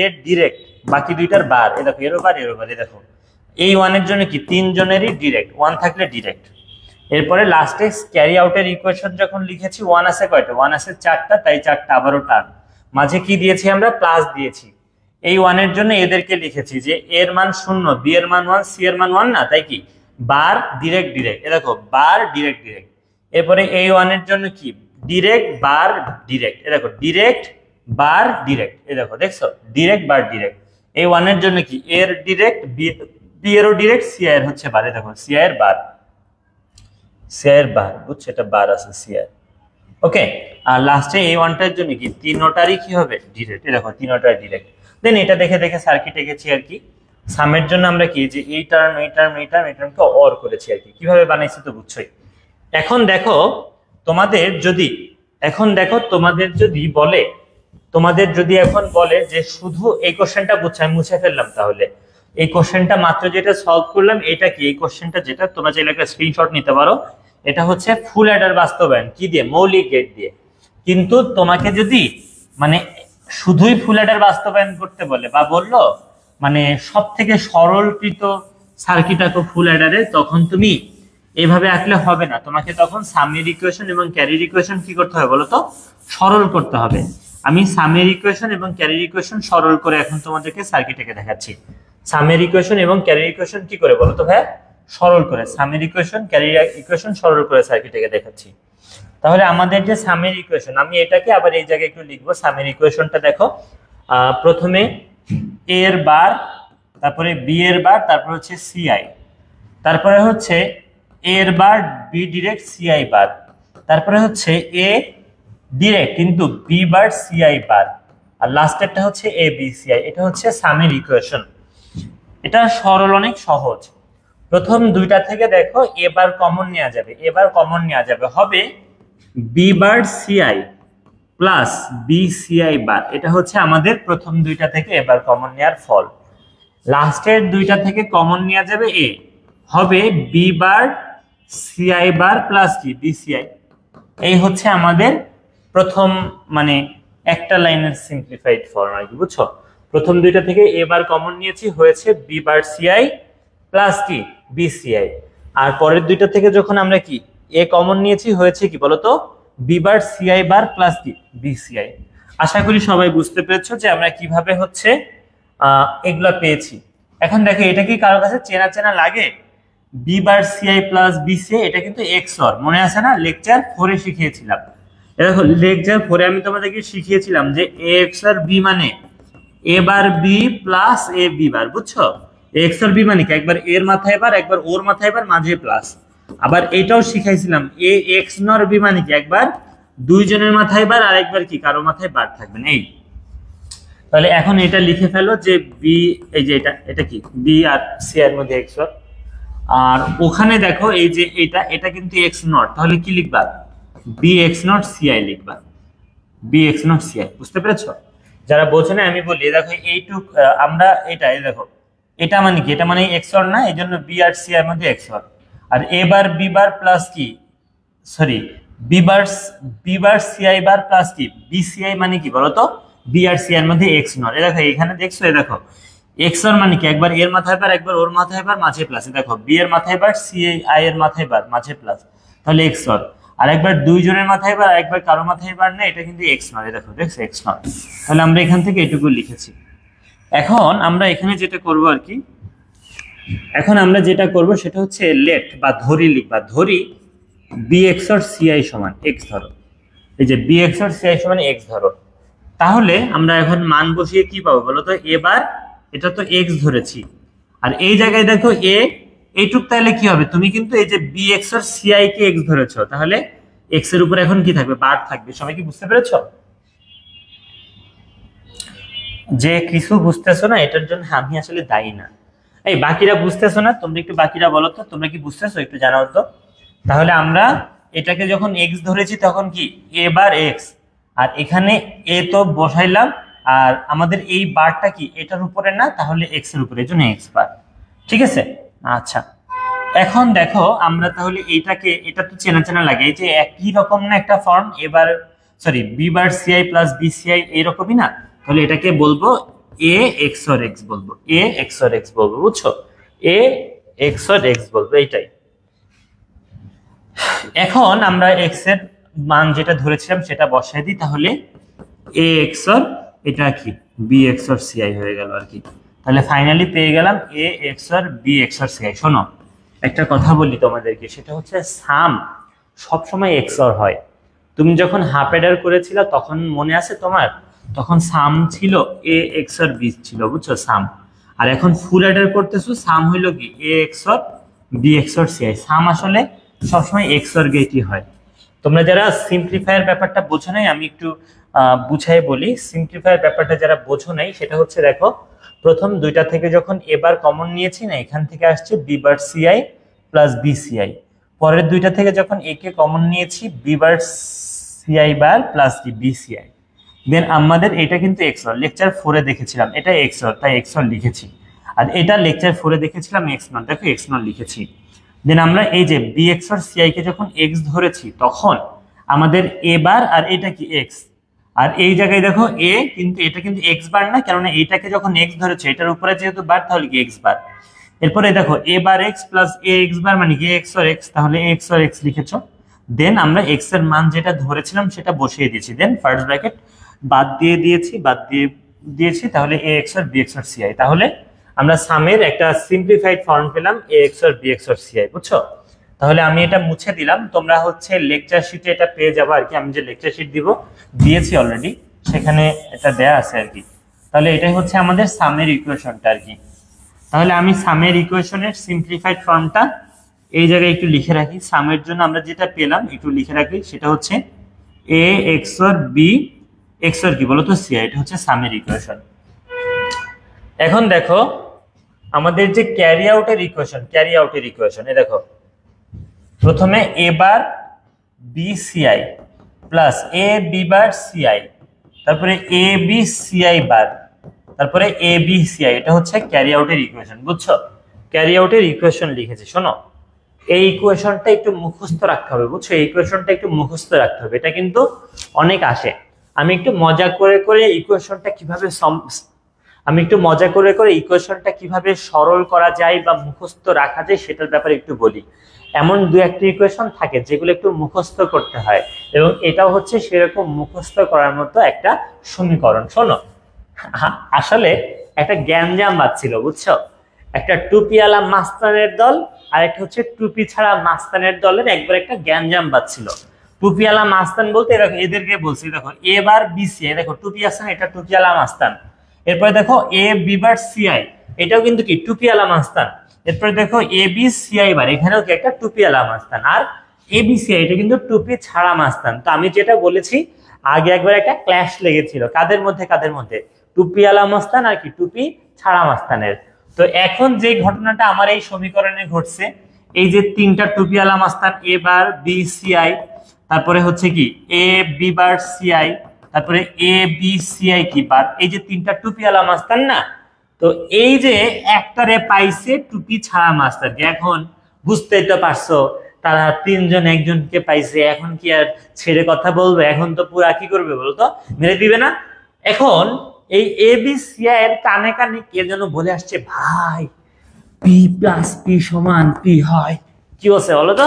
এর ডিরেক্ট, বাকি দুইটার বার। দেখো এরও বার, এরও বার। দেখো এই ওয়ানের জন্য কি তিনজনেরই ডিরেক্ট, ওয়ান থাকলে ডিরেক্ট। এরপরে লাস্টে ক্যারি আউটের ইকুয়েশন যখন লিখেছি, ওয়ান আছে কয়টা, ওয়ান আছে চারটা, তাই চারটা আবারও টার্ম, মাঝে কি দিয়েছি আমরা, প্লাস দিয়েছি। এই ওয়ানের জন্য এদেরকে লিখেছি যে এর মান শূন্য, বি এর মান ওয়ান, সি এর মান ওয়ান না, তাই কি বার ডিরেক্ট ডিরেক্ট। দেখো বার ডিরেক্ট ডিরেক্ট। এরপরে এই ওয়ানের জন্য কি ডিরেক্ট বার ডিরেক্ট। দেখো ডিরেক্ট বার ডিরেক্ট। দেখো দেখছো ডিরেক্ট বার ডিরেক্ট। এই ওয়ানের জন্য কি এর ডিরেক্ট, বি এরও ডিরেক্ট, সি এর হচ্ছে বার। দেখো সি এর বার, সি এর বার, বুঝছো, এটা বার আছে সি এর। ওকে। আর লাস্টে এই ওয়ানটার জন্য কি তিনটারই কি হবে, ডিরেক্ট। দেখো তিনটার ডিরেক্ট। দেন এটা দেখে দেখে সার্কিট এঁকেছি আর কি। সামের জন্য আমরা কি যে এই টার্ম, এই টার্ম, এই টার্ম, এই টার্মকে অর করেছি আর কি। কিভাবে বানাইছি তো বুঝছোই। এখন দেখো তোমাদের যদি, বলে, তোমাদের যদি এখন বলে যে শুধু এই কোশ্চেনটা বুঝছো, আমি মুছে ফেললাম, তাহলে এই কোশ্চেনটা মাত্র যেটা সলভ করলাম, এটা কি এই কোশ্চেনটা, যেটা তোমরা চাইলে একটা স্ক্রিনশট নিতে পারো, এটা হচ্ছে ফুল অ্যাডার বাস্তবায়ন কি দিয়ে, মৌলিক গেট দিয়ে। কিন্তু তোমাকে যদি মানে শুধুই ফুল অ্যাডার বাস্তবায়ন করতে বলে, বা বললো মানে সব থেকে সরলকৃত সার্কিট আঁকো ফুল অ্যাডারে, তখন তুমি এইভাবে আঁকলে হবে না, তোমাকে তখন সামের ইকুয়েশন এবং ক্যারির ইকুয়েশন কি করতে হবে বলো তো, সরল করতে হবে। আমি সামের ইকুয়েশন এবং ক্যারির ইকুয়েশন সরল করে এখন তোমাদেরকে সার্কিটে দেখাচ্ছি। সামের ইকুয়েশন এবং ক্যারির ইকুয়েশন কি করে বলো তো ভাই, সরল করে। সামের ইকুয়েশন ক্যারির ইকুয়েশন সরল করে সার্কিটে দেখাচ্ছি। তাহলে আমাদের যে সামের ইকুয়েশন, আমি এটাকে আবার এই জায়গায় একটু লিখবো। সামের ইকুয়েশনটা দেখো, প্রথমে এ এর বার, তারপরে বি এর বার, তারপর হচ্ছে সিআই, তারপরে হচ্ছে এ এর বার, বি ডিরেক্ট, সিআই বার, তারপরে হচ্ছে এ ডিরেক্ট কিন্তু বি বার সিআই বার, আর লাস্টেরটা হচ্ছে এ বি সিআই। এটা হচ্ছে সামের ইকুয়েশন। এটা সরল, অনেক সহজ। প্রথম দুইটা থেকে দেখো এবার কমন নেওয়া যাবে, এবার কমন নেওয়া যাবে, হবে B bar CI plus B CI bar. এটা হচ্ছে আমাদের প্রথম দুইটা থেকে এবার কমন নেওয়ার ফল। লাস্টের দুইটা থেকে কমন নেওয়া যাবে এ, হবে B bar CI bar plus কি বি সিআই। এই হচ্ছে আমাদের প্রথম মানে একটা লাইনের সিম্পলিফাইড ফর্ম আর কি, বুঝছো? প্রথম দুইটা থেকে এবার কমন নিয়েছি, হয়েছে বি বার সিআই প্লাস কি বি সিআই। আর পরের দুইটা থেকে যখন আমরা কি এ কমন নিয়েছি, হয়েছে কি বলতো, B bar CI bar plus কি বি সিআই। আশা করি সবাই বুঝতে পেরেছো যে আমরা কিভাবে হচ্ছে এগুলা পেয়েছি। এখন দেখো এটা কি কারোর কাছে চেনা চেনা লাগে? B bar CI plus B CI, এটা কিন্তু এক্সঅর, মনে আছে না? লেকচার 4 এ শিখিয়েছিলাম। দেখো লেকচার 4 এ আমি তোমাদেরকে শিখিয়েছিলাম যে এ এক্সঅর বি মানে এ bar B plus A B বার, বুঝছো? এ এক্সঅর বি মানে কি একবার এর মাথায় বার, একবার ওর মাথায় বার, মাঝে প্লাস। আবার এটাও শিখাইছিলাম এ এক্স নর বি মানে কি একবার দুইজনের মাথায় বার, আর একবার কি কারো মাথায় বার থাকবে না। এই তাহলে এখন এটা লিখে ফেলো যে বি, এই যে এটা কি বি আর সি এর মধ্যে এক্সঅর। আর ওখানে দেখো এই যে এটা কিন্তু এক্স নট, তাহলে কি লিখবা? বি এক্স নট সিআই লিখবা, বি এক্স নট সিআই। বুঝতে পেরেছো? যারা বোঝে না আমি বলি, দেখো এইটুক আমরা এই দেখো এটা মানে কি, এটা মানে এক্সঅর না, এই জন্য বি আর সি এর মধ্যে এক্সঅর। আর এ বার বি বার প্লাস কি, sorry B bar CI bar plus কি বি সিআই মানে কি বলতো, বি আর সি এর মধ্যে এক্স নট। এ দেখো এখানে দেখছো, এ দেখো এক্সর মানে কি একবার এর মাথায় বার, একবার ওর মাথায় বার, মাঝে প্লাস। দেখো বি এর মাথায় বার, সি আই এর মাথায় বার, মাঝে প্লাস, তাহলে এক্সর। আর একবার দুইজনের মাথায় বার, আর একবার কারো মাথায় বার না, এটা কিন্তু এক্স নট। দেখো দেখছো এক্স নট। তাহলে আমরা এখান থেকে এটুকু লিখেছি। এখন আমরা এখানে যেটা করব আর কি, এখন আমরা যেটা করব সেটা হচ্ছে লেট বা ধরি লিখবা। ধরি বি এক্সর সিআই সমান এক্স ধরো, এই যে বি এক্সর সিআই সমান এক্স ধরো। তাহলে আমরা এখন মান বসিয়ে কি পাবো বলো তো? এবার এটা তো এক্স ধরেছি, আর এই জায়গায় দেখো এ এইটুক, তাহলে কি হবে? তুমি কিন্তু এই যে বি এক্স আর সিআই কে এক্স ধরেছো, তাহলে এক্স এর উপর এখন কি থাকবে? বার থাকবে। সবাই কি বুঝতে পেরেছো? যে কিছু বুঝতেছো না এটার জন্য আমি আসলে দায়ী না। এই বাকিরা বুঝতেছো না, তোমরা একটু বাকিরা বলো তো, তোমরা কি বুঝতেছো একটু জানাও তো। তাহলে আমরা এটাকে যখন এক্স ধরেছি তখন কি এ বার এক্স, আর এখানে এ তো বসাইলাম, আর আমাদের এই বারটা কি এটার উপরে না, তাহলে এক্স এর উপরে, এই জন্য এক্স বার। ঠিক আছে? আচ্ছা, এখন দেখো আমরা তাহলে এইটাকে, এটা তো চেনা চেনা লাগে, এই যে একই রকম না একটা ফর্ম, এবার sorry B bar CI plus B CI এইরকমই না, তাহলে এটাকে বলবো এ এক্সর এক্স বলবো, এ এক্সর এক্স বলবো, বুঝছো? এ এক্সর এক্স বলবো, এইটাই। এখন আমরা এক্স এর মান যেটা ধরেছিলাম সেটা বসাই দিই, তাহলে এ এক্সর এটা কি বি এক্সর সিআই হয়ে গেল আর কি। তাহলে ফাইনালি পেয়ে গেলাম এ এক্সর বি এক্সর সিআই। শোনো একটা কথা বলি তোমাদেরকে, সেটা হচ্ছে সাম সবসময় এক্সর হয়। তুমি যখন হাফ এডার করেছিল তখন মনে আছে তোমার, তখন সাম ছিল এ এক্সর বি ছিল, বুঝছো সাম। আর এখন ফুল এডার করতেছো, সাম হইলো কি এ এক্সর বি এক্সর সিআই। সাম আসলে সবসময় এক্সর গেটই হয়। তোমরা যারা সিম্পলিফায়ার ব্যাপারটা বোঝো নাই, আমি একটু বুঝাই বলি। সিম্পলিফায়ার ব্যাপারটা যারা বোঝো নাই, সেটা হচ্ছে দেখো প্রথম দুইটা থেকে যখন এবার কমন নিয়েছি না, এখান থেকে আসছে B bar CI plus B CI. পরের দুইটা থেকে যখন এ কে কমন নিয়েছি B bar CI bar plus কি বি সিআই। দেন আমাদের এটা কিন্তু এক্সর, লেকচার 4 এ দেখেছিলাম এটা এক্সর, তাই এক্সর লিখেছি। আর এটা লেকচার 4 এ দেখেছিলাম এক্স নট, দেখো এক্স নট লিখেছি। দেন আমরা এই যে বি এক্সর সিআই কে যখন এক্স ধরেছি তখন আমাদের এ বার, আর এটা কি এক্স, আর এই জায়গায় দেখো এ কিন্তু এটা কিন্তু এক্স বার না, কারণ এইটাকে যখন এক্স ধরেছে এটার উপরে যেহেতু বার, তাহলে কি এক্স বার। এরপরে দেখো এ বার এক্স প্লাস এ এক্স বার মানে কি এক্স অর এক্স, তাহলে এক্স অর এক্স লিখেছো। দেন আমরা এক্স এর মান যেটা ধরেছিলাম সেটা বসিয়ে দিয়েছি, দেন ফার্স্ট ব্র্যাকেট বাদ দিয়ে দিয়েছি, তাহলে A XOR B XOR CI. তাহলে আমরা সামের একটা সিম্পলিফাইড ফর্ম পেলাম A XOR B XOR CI, বুঝছো? তাহলে আমি এটা মুছে দিলাম, তোমরা হচ্ছে লেকচার শিটে এটা পেয়ে যাবো আর কি। আমি যে লেকচার শিট দিয়েছি অলরেডি, সেখানে এটা দেয়া আছে আর কি। তাহলে এটাই হচ্ছে আমাদের সামের ইকুয়েশনটা আর কি। তাহলে আমি সামের ইকুয়েশনের সিম্পলিফাইড ফর্মটা এই জায়গায় একটু লিখে রাখি। সামের জন্য আমরা যেটা পেলাম একটু লিখে রাখি, সেটা হচ্ছে A XOR B XOR কি বলতো সিআই, এটা হচ্ছে সামের ইকুয়েশন। এখন দেখো আমাদের যে ক্যারি আউটের ইকুয়েশন এ দেখো, প্রথমে এ bar B CI plus A B bar CI, তারপরে এ বি সিআই বার, তারপরে এ বি সিআই, এটা হচ্ছে ক্যারি আউটের ইকুয়েশন, বুঝছো? ক্যারি আউটের ইকুয়েশন লিখেছি। শোনো, এই ইকুয়েশনটা একটু মুখস্থ রাখতে হবে, বুঝছো? এই ইকুয়েশনটা একটু মুখস্থ রাখতে হবে, এটা কিন্তু অনেক আসে। আমি একটু মজা করে ইকুয়েশনটা কিভাবে সরল করা যায় বা মুখস্থ রাখা যায় সেটার ব্যাপারে একটু বলি। এমন দু একটা ইকুয়েশন থাকে যেগুলো একটু মুখস্থ করতে হয়, এবং এটাও হচ্ছে সেরকম মুখস্থ করার মতো একটা সমীকরণ। শোনো, আসলে একটা গ্যাঞ্জাম বাজছিল, বুঝছো? একটা টুপিওয়ালা মাস্তানের দল আর একটা হচ্ছে টুপি ছাড়া মাস্তানের দলের একবার একটা গ্যাঞ্জাম বাজছিল। টুপিওয়ালা মাস্তান বলতে এদেরকে বলছি, দেখো এবার বিসিআই, দেখো টুপি আছে না, এটা টুপিওয়ালা মাস্তান। এরপরে দেখো এ বি বার সিআই, এটাও কিন্তু কি টুপিওয়ালা মাস্তান। এরপরে দেখো এ বি সিআই বার, এখানেও কি একটা টুপিওয়ালা মাস্তান। আর এ বি সিআই, এটা কিন্তু টুপি ছাড়া মাস্তান। তো আমি যেটা বলেছি, আগে একবার একটা ক্ল্যাশ লেগেছিল কাদের মধ্যে টুপিওয়ালা মাস্তান আর কি টুপি ছাড়া মাস্তানের। তো এখন যে ঘটনাটা আমার এই সমীকরণে ঘটছে, এই যে তিনটা টুপিওয়ালা মাস্তান এ বার বি সিআই, তারপরে হচ্ছে কি এ বি বার সিআই, তারপরে এ বি সিআই কি বার, এই যে তিনটা টুপিওয়ালা মাস্তান না, তো এই যে একটারে পাইছে টুপি ছাড়া মাস্তান। এখন বুঝতেই তো পারছো, তারা তিনজন একজনকে পাইছে, এখন কি আর ছেড়ে কথা বলবে? এখন তো পুরা কি করবে বলতো, মেরে দিবে না? এখন এই এ বি সিআই এর কানে কানে কে যেন বলে আসছে, ভাই পি প্লাস পি সমান পি হয়। কি বলছে বলো তো?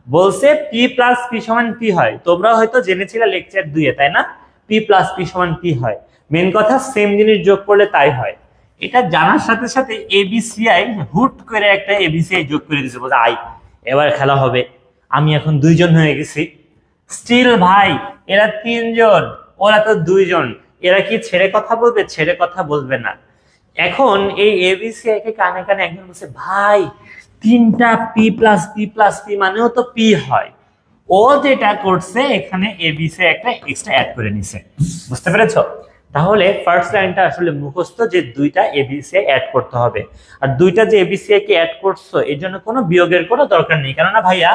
বলছে পি প্লাস পি সমান পি হয়। তোমরা হয়তো জেনেছিলে লেকচার 2-এ, তাই না? পি প্লাস পি সমান পি হয়। মেন কথা সেম জিনিস যোগ করলে তাই হয়। এটা জানার সাথে সাথে এবিসিআই হুট করে একটা এবিসিআই যোগ করে দিয়েছে, বলছে আই এবার খেলা হবে। আমি এখন 2 জন হয়ে গেছি। স্টিল ভাই এরা 3 জন, ওরা তো 2 জন, এরা কি ছেড়ে কথা বলবে? ছেড়ে কথা বলবে না। এখন এই এবিসিআই কে কানে কানে একজন বলছে, ভাই তিনটা পি প্লাস পি মানেও তো পি হয়। ও যেটা করছে এখানে এবিসিআই একটা এক্সট্রা অ্যাড করে নিছে। বুঝতে পেরেছো? তাহলে ফার্স্ট লাইনটা আসলে মুখস্থ, যে দুইটা এবিসিআই অ্যাড করতে হবে। আর দুইটা যে এবিসিআই কে অ্যাড করছো, এর জন্য কোনো বিয়োগের কোনো দরকার নেই, কেননা ভাইয়া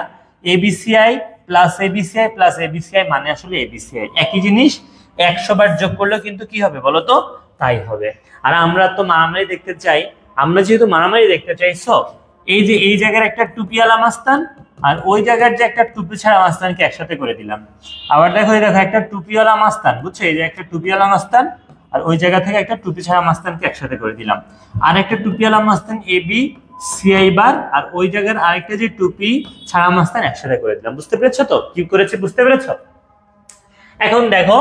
ABCI plus ABCI plus ABCI মানে আসলে এবিসিআই একই জিনিস। 100 বার যোগ করলেও কিন্তু কি হবে বলো তো, তাই হবে। আর আমরা তো মারামারি দেখতে চাই, আমরা যেহেতু মারামারি দেখতে চাই, সব এই যে এই জায়গার একটা টুপিওয়ালা মাস্তান আর ওই জায়গার যে একটা টুপি ছাড়া মাস্তানকে একসাথে করে দিলাম। আবার দেখো একটা টুপিওয়ালা মাস্তান, বুঝছো? এই যে একটা টুপিওয়ালা মাস্তান আর ওই জায়গা থেকে একটা টুপি ছাড়া মাস্তানকে একসাথে করে দিলাম। আর একটা টুপিওয়ালা মাস্তান এ বি সিআই বার আর ওই জায়গার আরেকটা যে টুপি ছাড়া মাস্তান একসাথে করে দিলাম। বুঝতে পেরেছো তো কি করেছে? বুঝতে পেরেছো? এখন দেখো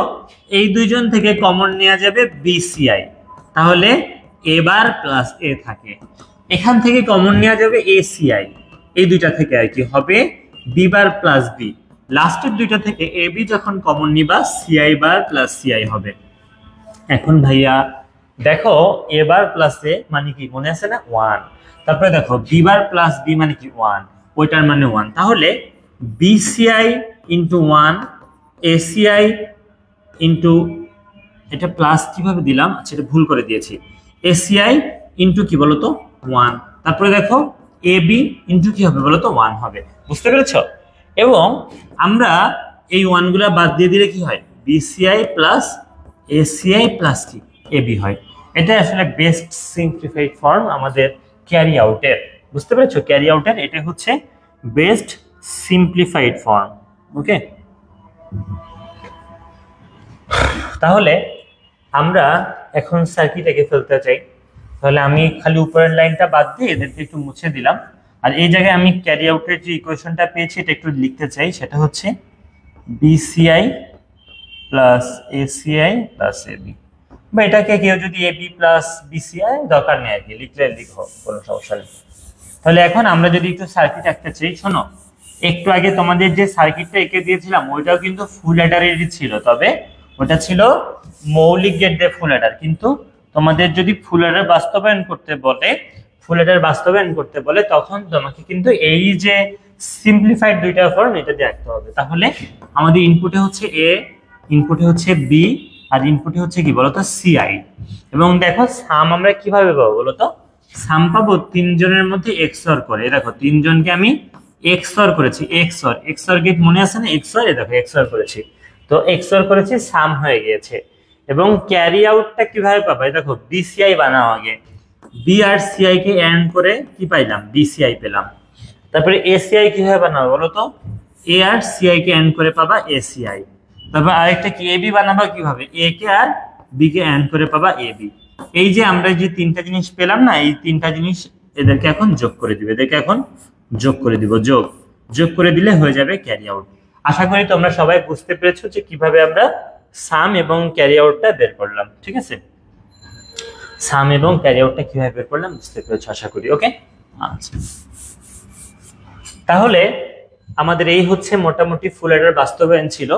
এই 2 জন থেকে কমন নেওয়া যাবে বিসিআই, তাহলে এ বার প্লাস এ থাকে। এখান থেকে কমন নেওয়া যাবে এসিআই, এই দুইটা থেকে আর কি হবে বি বার প্লাস বি। লাস্টের দুইটা থেকে এ বি যখন কমন নিবা সিআই বার প্লাস সিআই হবে। এখন ভাইয়া দেখো এ বার প্লাস এ মানে কি মনে আছে না? 1। তারপরে দেখো বি বার প্লাস বি মানে কি 1, ওইটার মানে 1। তাহলে বিসিআই ইন্টু 1 এসিআই ইন্টু, এটা প্লাস কিভাবে দিলাম, আচ্ছা এটা ভুল করে দিয়েছি, এসিআই ইন্টু কি বলতো 1। তারপরে দেখো এ বি ইন্টু কি হবে বলতো 1 হবে। বুঝতে পেরেছ? এবং আমরা এই 1 গুলা বাদ দিয়ে দিলে কি হয়, বিসিআই প্লাস এসিআই প্লাস কি এ বি হয়। এটা আসলে বেস্ট সিম্পলিফাইড ফর্ম আমাদের ক্যারি আউটের। বুঝতে পেরেছো? ক্যারি আউটের এটা হচ্ছে বেস্ট সিম্পলিফাইড ফর্ম। ওকে, তাহলে আমরা এখন সার্কিট এঁকে ফেলতে চাই। তাহলে আমি খালি উপরের লাইনটা বাদ দিয়ে এদেরকে একটু মুছে দিলাম। আর এই জায়গায় আমি ক্যারি আউটের যে ইকুয়েশনটা পেয়েছি এটা একটু লিখতে চাই, সেটা হচ্ছে BCI plus ACI plus AB, বা এটাকে কেউ যদি এবি প্লাস বিসিআই দরকার নেই আর কি, লিখলে লিখো, কোনো সমস্যা নেই। তাহলে এখন আমরা যদি একটু সার্কিট আঁকতে চাই, শোনো একটু আগে তোমাদের যে সার্কিটটা এঁকে দিয়েছিলাম ওইটাও কিন্তু ফুল অ্যাডারেরই ছিল, তবে ওটা ছিল মৌলিক গেট দিয়ে ফুল অ্যাডার। কিন্তু তোমাদের যদি ফুল অ্যাডার বাস্তবায়ন করতে বলে, ফুল অ্যাডার বাস্তবায়ন করতে বলে, তখন তোমাকে কিন্তু এই যে সিম্পলিফাইড দুইটা ফর্ম এটা দিয়ে আঁকতে হবে। তাহলে আমাদের ইনপুটে হচ্ছে এ, ইনপুটে হচ্ছে বি, আর ইনপুটে হচ্ছে কি বলতো সিআই। এবং দেখো সাম আমরা কিভাবে পাবো বলতো, সাম পাবো তিনজনের মধ্যে এক্সঅর করে। দেখো তিনজনকে আমি এক্সঅর করেছি, এক্সঅর গেট মনে আছে না, এক্সঅর, এ দেখো এক্সঅর করেছি, তো এক্সঅর করেছি, সাম হয়ে গিয়েছে। এবং ক্যারি আউটটা কিভাবে পাবো, দেখো বিসিআই বানাও আগে, বি আর সিআই কে এন্ড করে কি পাইলাম, বিসিআই পেলাম। তারপরে এসিআই কিভাবে বানাবো বলতো, এ আর সিআই কে এন্ড করে পাবা এসিআই। তারপর আরেকটা কি এবি বানাবো কিভাবে, এ কে আর বি কে এন্ড করে পাবা এবি। এই যে আমরা যে তিনটা জিনিস পেলাম না, এই তিনটা জিনিস এদেরকে এখন যোগ করে দিবে, এদেরকে এখন যোগ করে দিব, যোগ করে দিলে হয়ে যাবে ক্যারি আউট। আশা করি তোমরা সবাই বুঝতে পেরেছো যে কিভাবে আমরা সাম এবং ক্যারি আউটটা বের করলাম। ঠিক আছে, সাম এবং ক্যারি আউটটা কিভাবে বের করলাম বুঝতে পেরেছো আশা করি। ওকে, আচ্ছা তাহলে আমাদের এই হচ্ছে মোটামুটি ফুল অ্যাডার বাস্তবায়ন ছিল।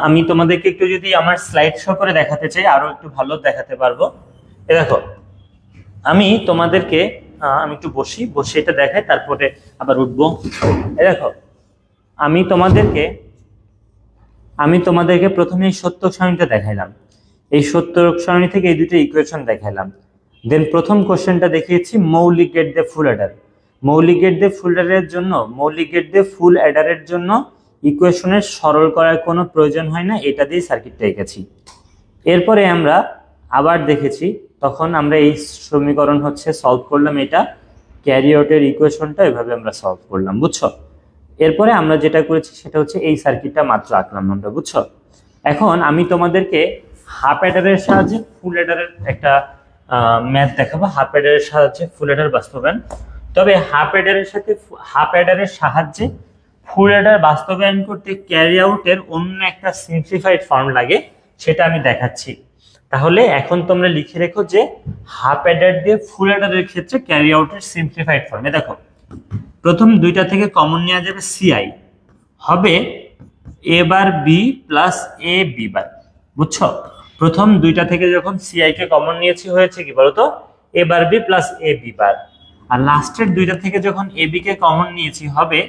আমি তোমাদেরকে একটু যদি আমার স্লাইড শো করে দেখাতে চাই, আরো একটু ভালো দেখাতে পারবো। এ দেখো আমি তোমাদেরকে আমি একটু বসে এটা দেখাই, তারপরে আবার উঠবো। এ দেখো আমি তোমাদেরকে প্রথমে এই সত্যক সারণীটা দেখাইলাম, এই সত্যক সারণী থেকে এই দুটো ইকুয়েশন দেখাইলাম। দেন প্রথম কোশ্চেনটা দেখিয়েছি মৌলিক গেট দিয়ে ফুল অ্যাডার। মৌলিক গেট দিয়ে ফুল অ্যাডারের জন্য ইকুয়েশনের সরল করার কোনো প্রয়োজন হয় না, এটা দিয়ে সার্কিটটা এঁকেছি। এরপরে আমরা আবার দেখেছি, তখন আমরা এই সমীকরণ হচ্ছে সলভ করলাম, এটা ক্যারি আউটের ইকুয়েশনটা এভাবে আমরা সলভ করলাম, বুঝছো। এরপরে আমরা যেটা করেছি সেটা হচ্ছে এই সার্কিটটা মাত্র আঁকলাম আমরা, বুঝছো। এখন আমি তোমাদেরকে হাফ অ্যাডারের সাহায্যে ফুল অ্যাডারের একটা ম্যাথ দেখাবো, হাফ অ্যাডারের সাহায্যে ফুল অ্যাডার বাস্তবায়ন। তবে হাফ অ্যাডারের সাহায্যে ফুল অ্যাডার বাস্তবায়ন করতে ক্যারি আউটের অন্য একটা সিম্পলিফাইড ফর্ম লাগে, সেটা আমি দেখাচ্ছি। তাহলে এখন তোমরা লিখে রেখো যে হাফ অ্যাডার দিয়ে ফুল অ্যাডারের ক্ষেত্রে ক্যারি আউটের সিম্পলিফাইড ফর্মে দেখো প্রথম দুইটা থেকে কমন নেওয়া যাবে, সিআই হবে এ bar B plus A B বার, বুঝছো। প্রথম দুইটা থেকে যখন সিআই কে কমন নিয়েছি হয়েছে কি বলতো, এ bar B plus A B bar. আর লাস্টের দুইটা থেকে যখন এ বি কে কমন নিয়েছি হবে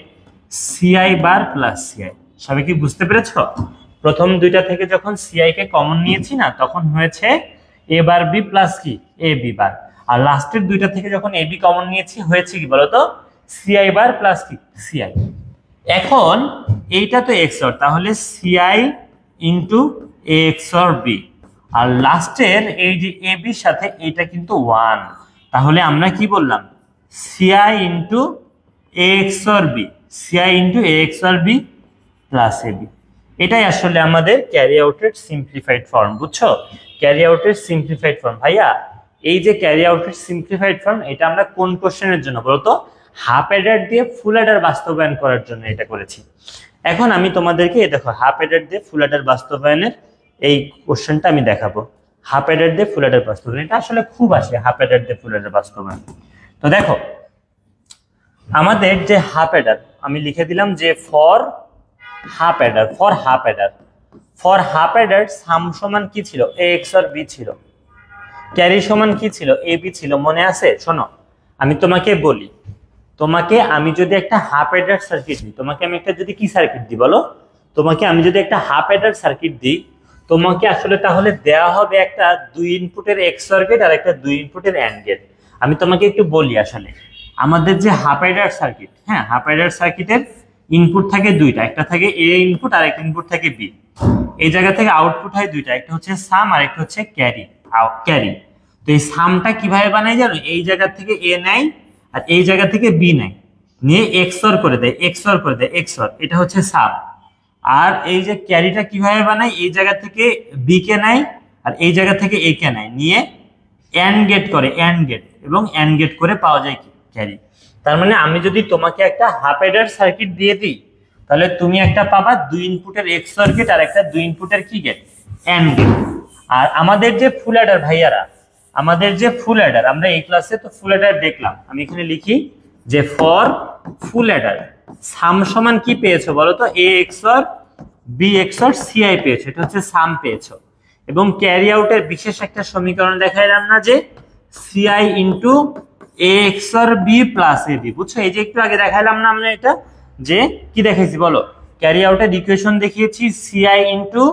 সিআই বার প্লাস সিআই। সবাই কি বুঝতে পেরেছো? প্রথম দুইটা থেকে যখন সিআই কে কমন নিয়েছি না, তখন হয়েছে এ বার বি প্লাস কি এ বি বার। আর লাস্টের দুইটা থেকে যখন এ বি কমন নিয়েছি হয়েছে কি বলতো, সিআই বার প্লাস কি সিআই। এখন এইটা তো এক্সঅর, তাহলে সিআই ইন্টু এ এক্সঅর বি, আর লাস্টের এই যে এ বির সাথে এটা কিন্তু 1, তাহলে আমরা কি বললাম, CI into A এক্সঅর B, CI into A এক্সঅর B plus A B. এটাই আসলে আমাদের ক্যারি আউটের সিম্পলিফাইড ফর্ম, বুঝছো। ক্যারি আউটের সিম্পলিফাইড ফর্ম। ভাইয়া এই যে ক্যারি আউটের সিম্পলিফাইড ফর্ম, এটা আমরা কোন কোশ্চেনের জন্য বলতো, হাফ অ্যাডার দিয়ে ফুল অ্যাডার বাস্তবায়ন করার জন্য এটা করেছি। এখন আমি তোমাদেরকে দেখো হাফ অ্যাডার দিয়ে ফুল অ্যাডার বাস্তবায়নের এই কোশ্চেনটা আমি দেখাবো। হাফ অ্যাডার দিয়ে ফুল অ্যাডার বাস্তবায়ন, এটা আসলে খুব আসে হাফ অ্যাডার দিয়ে ফুল অ্যাডার বাস্তবায়ন। তো দেখো আমাদের যে হাফ অ্যাডার আমি লিখে দিলাম যে ফর হাফ অ্যাডার সাম সমান কি ছিল, এ এক্সঅর বি ছিল, ক্যারি সমান কি ছিল, এ বি ছিল, মনে আছে? শোনো আমি তোমাকে বলি, আমি যদি একটা হাফ অ্যাডার সার্কিট দিই, তোমাকে আমি একটা যদি কি সার্কিট দিই বলো, তোমাকে আমি যদি একটা হাফ অ্যাডার সার্কিট দিই, তোমাকে আসলে তাহলে দেওয়া হবে একটা 2 ইনপুটের এক্সঅর গেট আর একটা 2 ইনপুটের অ্যান্ড গেট। আমি তোমাকে একটু বলি, আসলে আমাদের যে হাফ অ্যাডার সার্কিট, হ্যাঁ হাফ অ্যাডার সার্কিটের ইনপুট থাকে দুইটা, একটা থাকে এ ইনপুট আর একটা ইনপুট থাকে বি। এই জায়গা থেকে আউটপুট হয় দুইটা, একটা হচ্ছে সাম আর একটা হচ্ছে ক্যারি। তো এই সামটা কিভাবে বানাই জানো, এই জায়গা থেকে এ নেয় আর এই জায়গা থেকে বি নেয়, নিয়ে এক্সঅর করে দেয়, এটা হচ্ছে সাম। আর এই যে ক্যারিটা কিভাবে বানায়, এই জায়গা থেকে বি কে নেয় আর এই জায়গা থেকে এ কে নেয়, নিয়ে এন্ড গেট করে, এন্ড গেট, এবং এন্ড গেট করে পাওয়া যায় কি ক্যারি। তার মানে আমি যদি তোমাকে একটা হাফ অ্যাডার সার্কিট দিয়ে দিই, তাহলে তুমি একটা পাবা 2 ইনপুটের এক্সঅর গেট আর একটা 2 ইনপুটের কি গেট, এন্ড গেট। আর আমাদের যে ফুল অ্যাডার ভাইয়ারা, আমাদের যে ফুল অ্যাডার, আমরা এই ক্লাসে তো ফুল অ্যাডার দেখলাম, আমি এখানে লিখি যে ফর ফুল অ্যাডার সাম সমান কি পেয়েছো বলো তো, এ এক্সঅর বি এক্সঅর সিআই পেয়েছো, এটা হচ্ছে সাম পেয়েছো। এবং ক্যারি আউটের বিশেষ একটা সমীকরণ দেখাইলাম না, যে CI into A এক্সঅর B plus A B, বুঝছো? এই যে একটু আগে দেখাইলাম না আমরা, এটা যে কি দেখাইছি বলো, ক্যারি আউটের ইকুয়েশন দেখিয়েছি সিআই ইন্টু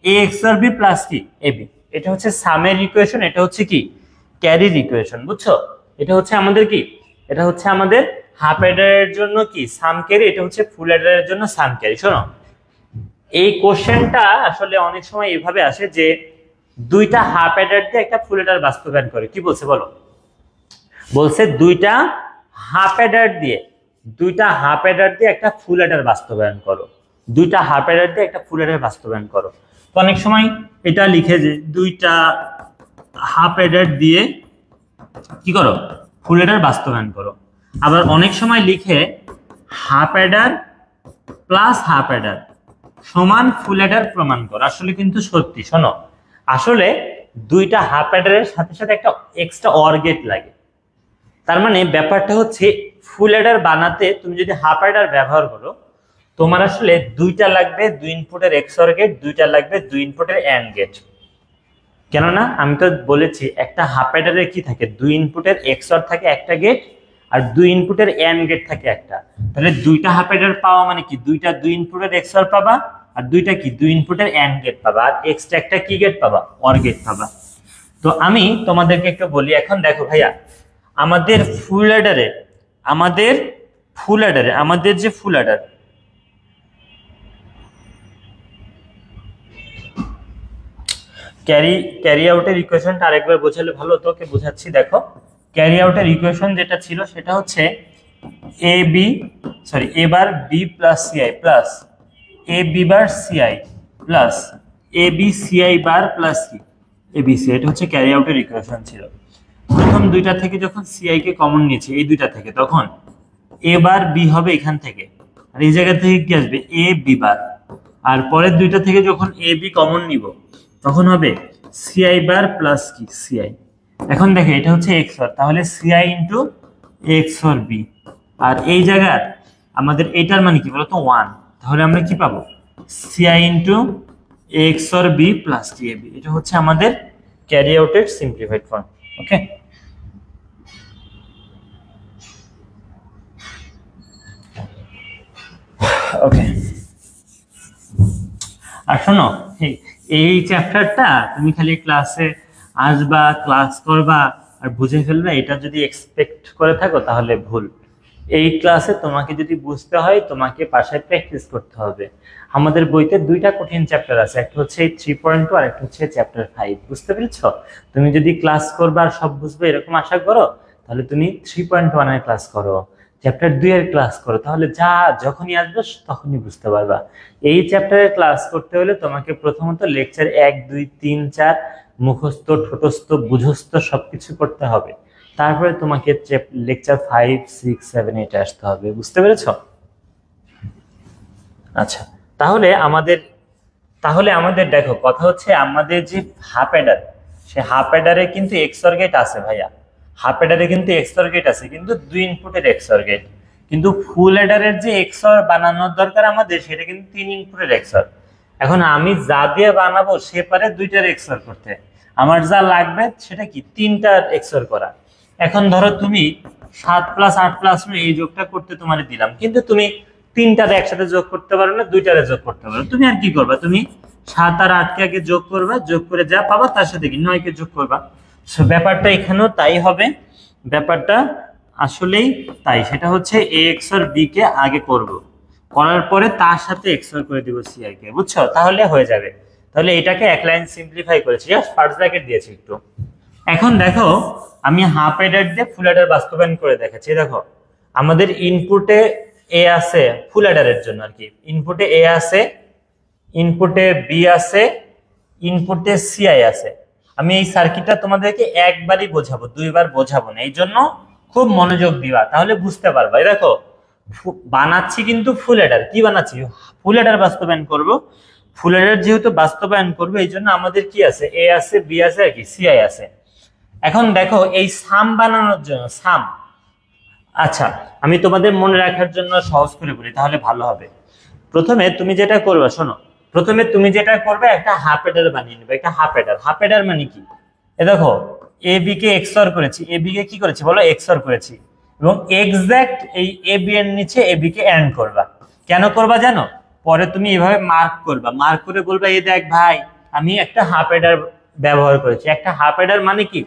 এ এক্সঅর বি প্লাস কি এ বি, এটা হচ্ছে সামের ইকুয়েশন, এটা হচ্ছে কি ক্যারির ইকুয়েশন, বুঝছো? এটা হচ্ছে আমাদের কি, এটা হচ্ছে আমাদের হাফ অ্যাডারের জন্য কি সাম ক্যারি, এটা হচ্ছে ফুল অ্যাডারের জন্য সাম ক্যারি। শোনো, এই কোশ্চেনটা আসলে অনেক সময় এভাবে আসে যে দুইটা হাফ অ্যাডার দিয়ে একটা ফুল অ্যাডার বাস্তবায়ন করে, কি বলছে বলো, বলছে দুইটা হাফ অ্যাডার দিয়ে, দুইটা হাফ অ্যাডার দিয়ে একটা ফুল অ্যাডার বাস্তবায়ন করো, দুইটা হাফ অ্যাডার দিয়ে একটা ফুল অ্যাডার বাস্তবায়ন করো। তো অনেক সময় এটা লিখে যে দুইটা হাফ অ্যাডার দিয়ে কি করো, ফুল অ্যাডার বাস্তবায়ন করো। আবার অনেক সময় লিখে half Eder plus half Eder সমান ফুল অ্যাডার প্রমাণ করো। আসলে কিন্তু সত্যি, শোনো, আসলে দুইটা হাফ অ্যাডারের সাথে সাথে একটা এক্সট্রা অর গেট লাগে। তার মানে ব্যাপারটা হচ্ছে ফুল অ্যাডার বানাতে তুমি যদি হাফ অ্যাডার ব্যবহার করো, তোমার আসলে দুইটা লাগবে 2 ইনপুটের এক্সঅর গেট, দুইটা লাগবে 2 ইনপুটের এন্ড গেট। কেননা আমি তো বলেছি একটা হাফ অ্যাডারে কি থাকে, 2 ইনপুটের এক্সঅর থাকে একটা গেট, আর 2 ইনপুটের এন্ড গেট থাকে একটা। তাহলে দুইটা হাফ অ্যাডার পাওয়া মানে কি, দুইটা 2 ইনপুটের এক্সঅর পাবা, আর দুইটা কি 2 ইনপুটের এন্ড গেট পাবা, আর এক্সট্রা একটা কি গেট পাবা, অর গেট পাবা। তো আমি তোমাদেরকে একটু বলি, এখন দেখো ভাইয়া, আমাদের ফুল অ্যাডারে, আমাদের যে ফুল অ্যাডার, ক্যারি আউটের ইকুয়েশনটা আরেকবার বোঝালে ভালো, তোকে বোঝাচ্ছি। দেখো, ক্যারি আউটের ইকুয়েশন যেটা ছিল সেটা হচ্ছে A bar B plus CI plus A B bar CI plus A B CI bar plus কি এ বি সি, এটা হচ্ছে ক্যারি আউটের ইকুয়েশন ছিল। প্রথম দুইটা থেকে যখন সিআই কে কমন নিয়েছি এই দুইটা থেকে, তখন এ বার বি হবে এখান থেকে, আর এই জায়গা থেকে কি আসবে, এ বি বার। আর পরের দুইটা থেকে যখন এ বি কমন নিব, তখন হবে সিআই বার প্লাস কি সিআই। এখন দেখো এটা হচ্ছে এক্সঅর, তাহলে সিআই ইন্টু এক্সঅর বি। আর এই জায়গার আমাদের এটার মানে কি বলতো 1, তাহলে আমরা কি পাবো, CI into XOR B plus TAB. এটা হচ্ছে আমাদের ক্যারি আউটের সিম্পলিফাইড ফর্ম। ওকে, ওকে। আর শোনো, এই চ্যাপ্টারটা তুমি খালি ক্লাসে আসবা, ক্লাস করবা আর বুঝে ফেলবে, এটা যদি এক্সপেক্ট করে থাকো তাহলে ভুল। এই ক্লাসে তোমাকে যদি বুঝতে হয়, তোমাকে বাসায় প্র্যাকটিস করতে হবে। আমাদের বইতে দুইটা কঠিন চ্যাপ্টার আছে, একটা হচ্ছে 3.2 আর একটা হচ্ছে চ্যাপ্টার 5। বুঝতে পেরেছো? তুমি যদি ক্লাস করবা আর সব বুঝবে এরকম আশা করো, তাহলে তুমি 3.1 এর ক্লাস করো, চ্যাপ্টার 2 এর ক্লাস করো, তাহলে যা যখনই আসবে তখনই বুঝতে পারবা। এই চ্যাপ্টারের ক্লাস করতে হলে তোমাকে প্রথমত লেকচার 1, 2, 3, 4 মুখস্থ, ঠোঁটস্থ, বুঝস্থ সবকিছু করতে হবে। তারপরে তোমাকে লেকচার 5, 6, 7, 8 আসতে হবে। বুঝতে পেরেছো? আচ্ছা, তাহলে আমাদের দেখো, কথা হচ্ছে আমাদের যে হাফ অ্যাডার, সে হাফ অ্যাডারে কিন্তু এক্সঅর গেট আছে ভাইয়া, হাফ অ্যাডারে কিন্তু এক্সঅর গেট আছে, কিন্তু 2 ইনপুটের এক্সঅর গেট। কিন্তু ফুল অ্যাডারের যে এক্সঅর বানানোর দরকার আমাদের, সেটা কিন্তু 3 ইনপুটের এক্সঅর। এখন আমি যা দিয়ে বানাবো সে পারে 2টার এক্সঅর করতে, আমার যা লাগবে সেটা কি 3টার এক্সঅর করা। এখন ধরো তুমি 7 + 8 + 9 এই যোগটা করতে তোমারে দিলাম, কিন্তু তুমি 3টার একসাথে যোগ করতে পারো না, 2টারে যোগ করতে পারো। তুমি আর কি করবা, তুমি 7 আর 8 কে আগে যোগ করবা, যোগ করে যা পাবা তার সাথে কি 9 কে যোগ করবা। সো ব্যাপারটা এখানেও তাই হবে, ব্যাপারটা আসলেই তাই। সেটা হচ্ছে এ এক্সঅর বি কে আগে করব, করার পরে তার সাথে এক্সঅর করে দিব সিআই কে, বুঝছো? তাহলে হয়ে যাবে। তাহলে এটাকে এক লাইন সিম্পলিফাই করেছি, জাস্ট ফার্স্ট ব্র্যাকেট দিয়েছি একটু। এখন দেখো, আমি হাফ অ্যাডার দিয়ে ফুল অ্যাডার বাস্তবায়ন করে দেখাচ্ছি। দেখো, আমাদের ইনপুটে এ আছে, ফুল অ্যাডারের জন্য আর কি, ইনপুটে এ আছে, ইনপুটে বি আছে, ইনপুটে সিআই আছে, আমি এই সার্কিটটা তোমাদেরকে একবারই বোঝাবো, দুইবার বোঝাবো না, এই জন্য খুব মনোযোগ দিবা, তাহলে বুঝতে পারবা। এই দেখো বানাচ্ছি কিন্তু ফুল অ্যাডার, কি বানাচ্ছি, ফুল অ্যাডার বাস্তবায়ন করব। ফুল অ্যাডার যেহেতু বাস্তবায়ন করবো, এই জন্য আমাদের কি আছে, এ আছে, বি আছে, আর কি সিআই আছে। এখন দেখো এই সাম বানানোর জন্য সাম, আচ্ছা আমি তোমাদের মনে রাখার জন্য সহজ করে বলি তাহলে ভালো হবে। প্রথমে তুমি যেটা করবে, শোনো, প্রথমে তুমি যেটা করবে একটা হাফ অ্যাডার বানিয়ে নেবে, একটা হাফ অ্যাডার। হাফ অ্যাডার মানে কি, এ দেখো এ বি কে এক্সঅর করেছি, এ বি কে কি করেছি বলো, এক্সঅর করেছি, এবং এক্সাক্ট এই এ বি এর নিচে এ বি কে এন্ড করবা। কেন করবা জানো, পরে তুমি এভাবে মার্ক করবা, মার্ক করে বলবা এই দেখ ভাই আমি একটা হাফ অ্যাডার ব্যবহার করেছি। একটা হাফ অ্যাডার মানে কি,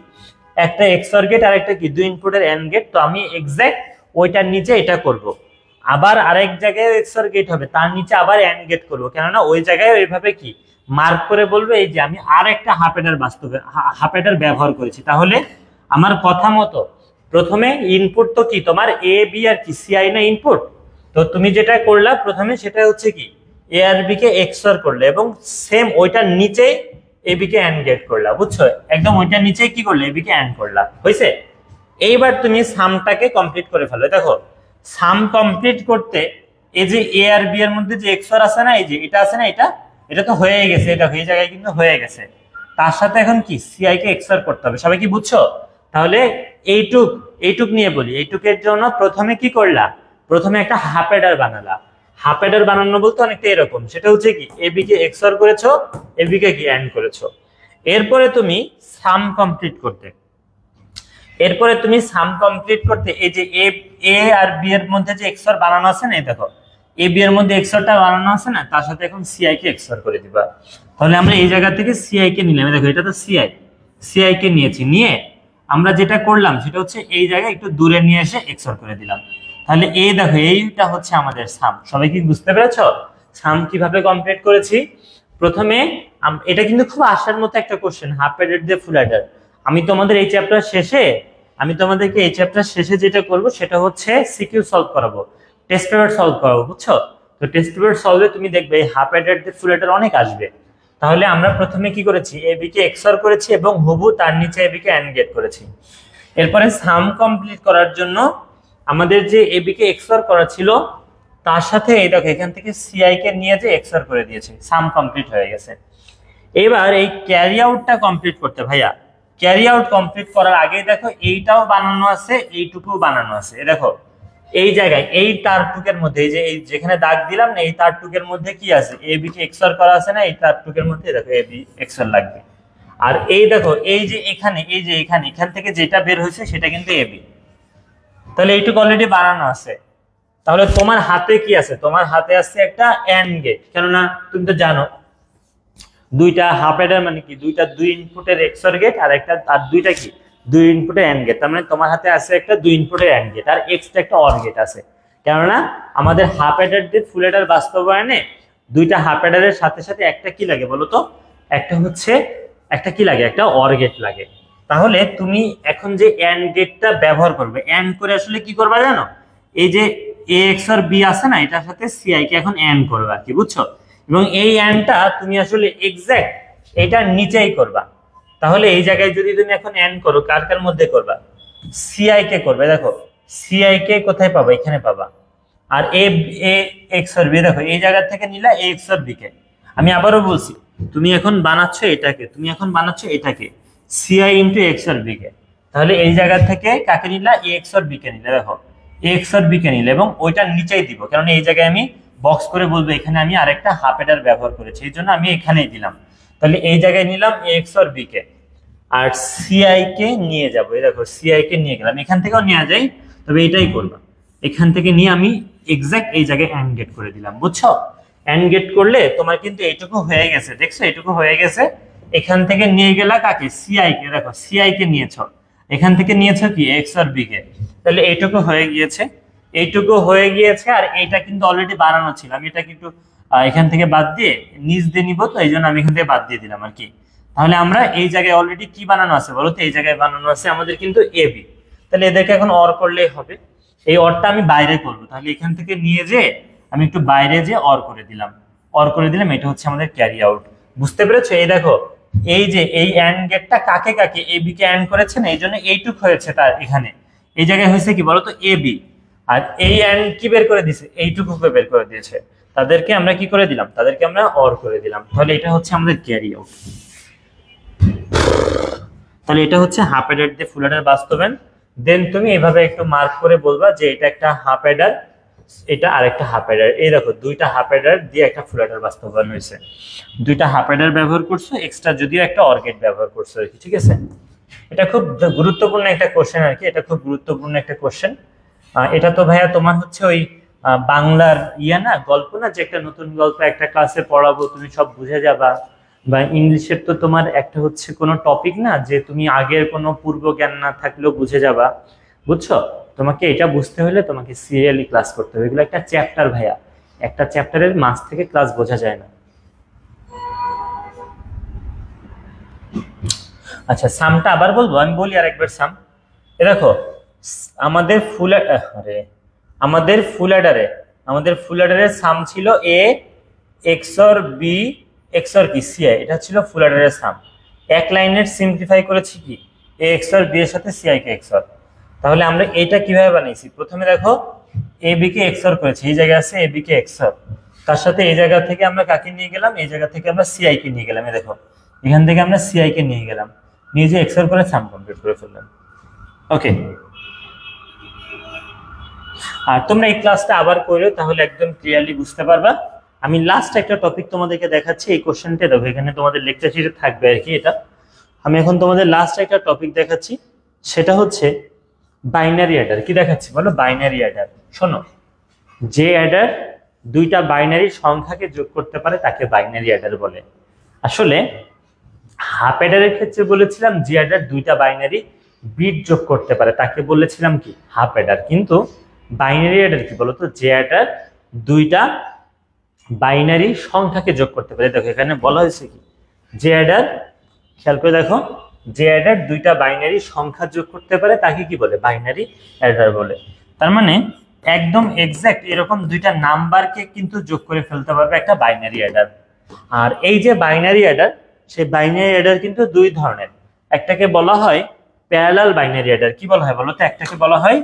একটা এক্সঅর গেট আর একটা কি দুই ইনপুটের এন্ড গেট, তো আমি এক্সাক্ট ওইটার নিচে এটা করব। আবার আরেক জায়গায় এক্সঅর গেট হবে, তার নিচে আবার এন্ড গেট করবো, কেননা ওই জায়গায় ওইভাবে কি মার্ক করে বলবো এই যে আমি আর একটা হাফ অ্যাডার বাস্তবে হাফ অ্যাডার ব্যবহার করেছি। তাহলে আমার কথা মতো প্রথমে ইনপুট তো কি তোমার এ বি আর কি সিআই না ইনপুট, তো তুমি যেটা করলা প্রথমে সেটা হচ্ছে কি এ আর বি কে এক্সঅর করলে এবং সেম ওইটার নিচেই A B K and gate করলা, বুঝছো, একদম ওইটার নিচেই কি করলে এ বি কে এন্ড করলা, হয়েছে। এইবার তুমি সামটাকে কমপ্লিট করে ফেলো। দেখো সাম কমপ্লিট করতে এই যে এ আর বি এর মধ্যে যে এক্সঅর আছে না, এই যে এটা আছে না, এটা এটা তো হয়ে গেছে, এটা এই জায়গায় কিন্তু হয়ে গেছে। তার সাথে এখন কি সিআই কে এক্সঅর করতে হবে, সবাই কি বুঝছো? তাহলে এইটুক নিয়ে বলি, এইটুকের জন্য প্রথমে কি করলা, প্রথমে একটা হাফ অ্যাডার বানালা। হাফ অ্যাডার বানানো বলতে অনেকটা এরকম, সেটা হচ্ছে কি এ বি কে এক্সঅর করেছো, এ বি কে কি এন্ড করেছো। এরপরে তুমি সাম কমপ্লিট করতে, এরপরে তুমি সাম কমপ্লিট করতে এই যে এ আর বি এর মধ্যে যে এক্সঅর বানানো আছে না, এই দেখো এ বি এর মধ্যে এক্সঅরটা বানানো আছে না, তার সাথে এখন সিআই কে এক্সঅর করে দিবা। তাহলে আমরা এই জায়গা থেকে সিআই কে নিলাম, দেখো এটা তো সিআই, সিআই কে নিয়েছি, নিয়ে আমরা যেটা করলাম সেটা হচ্ছে এই জায়গায় একটু দূরে নিয়ে এসে এক্সঅর করে দিলাম। তাহলে এই দেখো এইটা হচ্ছে আমাদের সাম। সবাই কি বুঝতে পেরেছো সাম কিভাবে কমপ্লিট করেছি? প্রথমে এটা কিন্তু খুব আসার মতো একটা কোশ্চেন, হাফ অ্যাডার দিয়ে ফুল অ্যাডার। আমি তোমাদের এই চ্যাপ্টার শেষে, আমি তোমাদেরকে এই চ্যাপ্টার শেষে যেটা করব সেটা হচ্ছে সিকিউ সলভ করাবো, টেস্ট পেপার সলভ করাবো, বুঝছো? তো টেস্ট পেপার সলভে তুমি দেখবে হাফ অ্যাডার দিয়ে ফুল অ্যাডার অনেক আসবে। তাহলে আমরা প্রথমে কি করেছি, এ বি কে এক্সঅর করেছি এবং হুবহু তার নিচে A B K and gate করেছি। এরপরে সাম কমপ্লিট করার জন্য আমাদের যে এ বি কে এক্সঅর করা ছিল তার সাথে এই দেখো এখান থেকে সিআই কে নিয়ে যে এক্সঅর করে দিয়েছে, সাম কমপ্লিট হয়ে গেছে। এবার এই ক্যারি আউটটা কমপ্লিট করতে ভাইয়া, ক্যারি আউট কমপ্লিট করার আগে দেখো এইটাও বানানো আছে, এইটুকুও বানানো আছে। দেখো এই জায়গায় এই তারটুকের মধ্যে, এই যে এই যেখানে দাগ দিলাম না, এই তারটুকের মধ্যে কি আছে, এ বি কে এক্সঅর করা আছে না, এই তারটুকের মধ্যে দেখো এ বি এক্সঅর লাগবে। আর এই দেখো এই যে এখানে, এই যে এখানে, এখান থেকে যেটা বের হয়েছে সেটা কিন্তু এ বি। তাহলে এইটুকু অলরেডি বানানো আছে। তাহলে তোমার হাতে কি আছে, তোমার হাতে আছে একটা এন্ড গেট, কেননা তুমি তো জানো দুইটা হাফ অ্যাডার মানে কি দুইটা দুই ইনপুটের এক্সঅর গেট আর একটা আর দুইটা কি দুই ইনপুটের এন্ড গেট। তার মানে তোমার হাতে আছে একটা দুই ইনপুটের এন্ড গেট আর এক্সট্রা একটা অর গেট আছে। কেননা আমাদের হাফ অ্যাডার দিয়ে ফুল অ্যাডার বাস্তবায়নে দুইটা হাফ অ্যাডারের সাথে সাথে একটা কি লাগে বলো তো, একটা হচ্ছে একটা কি লাগে, একটা অর গেট লাগে। তাহলে তুমি এখন যে এন্ড গেটটা ব্যবহার করবে, এন্ড করে আসলে কি করবা জানো, এই যে এ এক্সঅর বি আছে না, এটার সাথে সিআই কে এখন এন্ড করবে আর কি, বুঝছো? এবং এই এন্ডটা তুমি আসলে এক্সাক্ট এটার নিচেই করবা। তাহলে এই জায়গায় যদি তুমি এখন এন্ড করো, কার কার মধ্যে করবা, সিআই কে করবে। দেখো সিআই কে কোথায় পাবা, এখানে পাবা। আর এ এ এক্সঅর বি দেখো এই জায়গা থেকে নিলা এ এক্সঅর বি কে। আমি আবারও বলছি, তুমি এখন বানাচ্ছ এটাকে, তুমি এখন বানাচ্ছ এটাকে সিআই ইন্টু এক্সঅর বি কে। তাহলে এই জায়গা থেকে কাকে নিলা, এ এক্সঅর বি কে নিলে, দেখো এ এক্সঅর বি কে নিলে এবং ওইটার নিচেই দিব, কারণ এই জায়গায় আমি বক্স করে বলবো এখানে আমি আরেকটা হাফ অ্যাডার ব্যবহার করেছি, এই জন্য আমি এখানেই দিলাম। তাহলে এই জায়গায় নিলাম এ এক্সঅর বি কে আর সিআই কে নিয়ে যাবো, এই দেখো সিআই কে নিয়ে গেলাম, এখান থেকেও নেওয়া যায়, তবে এটাই করবা। এখান থেকে নিয়ে আমি এক্সাক্ট এই জায়গায় এন্ড গেট করে দিলাম, বুঝছো? এন্ড গেট করলে তোমার কিন্তু এইটুকু হয়ে গেছে, দেখছো এইটুকু হয়ে গেছে। এখান থেকে নিয়ে গেলা কাকে, সিআই কে, দেখো সিআই কে নিয়েছো, এখান থেকে নিয়েছো কি এক্সঅর বি কে। তাহলে এইটুকু হয়ে গিয়েছে, এইটুকু হয়ে গিয়েছে। আর এইটা কিন্তু অলরেডি বানানো ছিল, আমি এটা কিন্তু এখান থেকে বাদ দিয়ে নিচ দিয়ে নিবো, তো এই জন্য আমি এখান থেকে বাদ দিয়ে দিলাম আর কি। তাহলে আমরা এই জায়গায় অলরেডি কি বানানো আছে বলো তো, এই জায়গায় বানানো আছে আমাদের কিন্তু এ বি। তাহলে এদেরকে এখন অর করলেই হবে। এই অরটা আমি বাইরে করবো, তাহলে এখান থেকে নিয়ে যে আমি একটু বাইরে যে অর করে দিলাম, অর করে দিলাম, এটা হচ্ছে আমাদের ক্যারি আউট। বুঝতে পেরেছো? এই দেখো এই যে এই অ্যান্ড গেটটা কাকে কাকে এ বি কে অ্যান্ড করেছে না, এই জন্য এইটুক হয়েছে তার এখানে এই জায়গায় হয়েছে কি বলতো এ বি, আর এই অ্যান্ড কি বের করে দিয়েছে এইটুকু বের করে দিয়েছে, তাদেরকে আমরা কি করে দিলাম, তাদেরকে আমরা অর করে দিলাম। তাহলে এটা হচ্ছে আমাদের ক্যারি আউট। তাহলে এটা হচ্ছে হাফ অ্যাডার দিয়ে ফুল অ্যাডার বাস্তবায়ন। দেন তুমি এভাবে একটু মার্ক করে বলবা যে এটা একটা হাফ অ্যাডার, এটা আরেকটা হাফ অ্যাডার। এই দেখো দুইটা হাফ অ্যাডার দিয়ে একটা ফুল অ্যাডার বাস্তবায়ন হয়েছে, দুইটা হাফ অ্যাডার ব্যবহার করছো, এক্সট্রা যদিও একটা অর গেট ব্যবহার করছো আর কি, ঠিক আছে। এটা খুব গুরুত্বপূর্ণ একটা কোশ্চেন আর কি, এটা খুব গুরুত্বপূর্ণ একটা কোশ্চেন। এটা তো ভাইয়া তোমার হচ্ছে ওই বাংলার না গল্প না, যে একটা নতুন গল্প একটা ক্লাসে পড়াবো তুমি সব বুঝে যাবা, বা ইংলিশের তো তোমার একটা হচ্ছে কোনো টপিক না যে তুমি আগের কোনো পূর্ব জ্ঞান না থাকলেও বুঝে যাবা, বুঝছো। তোমাকে এটা বুঝতে হলে তোমাকে সিরিয়ালি ক্লাস করতে হবে, এগুলো একটা চ্যাপ্টার ভাইয়া, একটা চ্যাপ্টারের মাঝ থেকে ক্লাস বোঝা যায় না। আচ্ছা সামটা আবার বলবো, আমি বলি আর একবার সাম। এ দেখো আমাদের আমাদের ফুল অ্যাডারের সাম ছিল এ এক্সর বি এক্সর কি সি আই, এটা ছিল ফুল অ্যাডারের সাম। এক লাইনের সিম্পলিফাই করেছি কি এ এক্সর বি এর সাথে সি আই কে এক্সর। তাহলে আমরা এটা কিভাবে বানিয়েছি, প্রথমে দেখো এ বি কে এক্সর করেছি, এই জায়গায় আছে এ বি কে এক্সর, তার সাথে এই জায়গা থেকে আমরা কাকে নিয়ে গেলাম, এই জায়গা থেকে আমরা সি আই কে নিয়ে গেলাম। এই দেখো এখান থেকে আমরা সি আই কে নিয়ে গেলাম, নিজে এক্সর করে সাম কমপ্লিট করে ফেললাম। ওকে, আর তোমরা এই ক্লাসটা আবার করো তাহলে একদম ক্লিয়ারলি বুঝতে পারবা। আমি লাস্ট একটা টপিক তোমাদেরকে দেখাচ্ছি, এই কোশ্চেনটা দেখো এখানে তোমাদের লেকচার শিটে থাকবে আর কি। এটা আমি এখন তোমাদের লাস্ট একটা টপিক দেখাচ্ছি, সেটা হচ্ছে বাইনারি অ্যাডার। কি দেখাচ্ছি বলো, বাইনারি অ্যাডার। শোনো, যে অ্যাডার দুইটা বাইনারি সংখ্যাকে যোগ করতে পারে তাকে বাইনারি অ্যাডার বলে। আসলে হাফ অ্যাডারের ক্ষেত্রে বলেছিলাম যে অ্যাডার দুইটা বাইনারি বিট যোগ করতে পারে তাকে বলেছিলাম কি হাফ অ্যাডার, কিন্তু বাইনারি অ্যাডার কি বলতো, যে অ্যাডার দুইটা বাইনারি সংখ্যাকে যোগ করতে পারে। দেখো এখানে বলা হয়েছে কি যে অ্যাডার, খেয়াল করে দেখো, যে অ্যাডার দুইটা বাইনারি সংখ্যা যোগ করতে পারে তাকে কি বলে, বাইনারি অ্যাডার বলে। তার মানে একদম এক্সাক্ট এরকম দুইটা নাম্বারকে কিন্তু যোগ করে ফেলতে পারবে একটা বাইনারি অ্যাডার। আর এই যে বাইনারি অ্যাডার, সেই বাইনারি অ্যাডার কিন্তু দুই ধরনের, একটাকে বলা হয় প্যারালাল বাইনারি অ্যাডার। কি বলা হয় বলো তো, একটাকে বলা হয়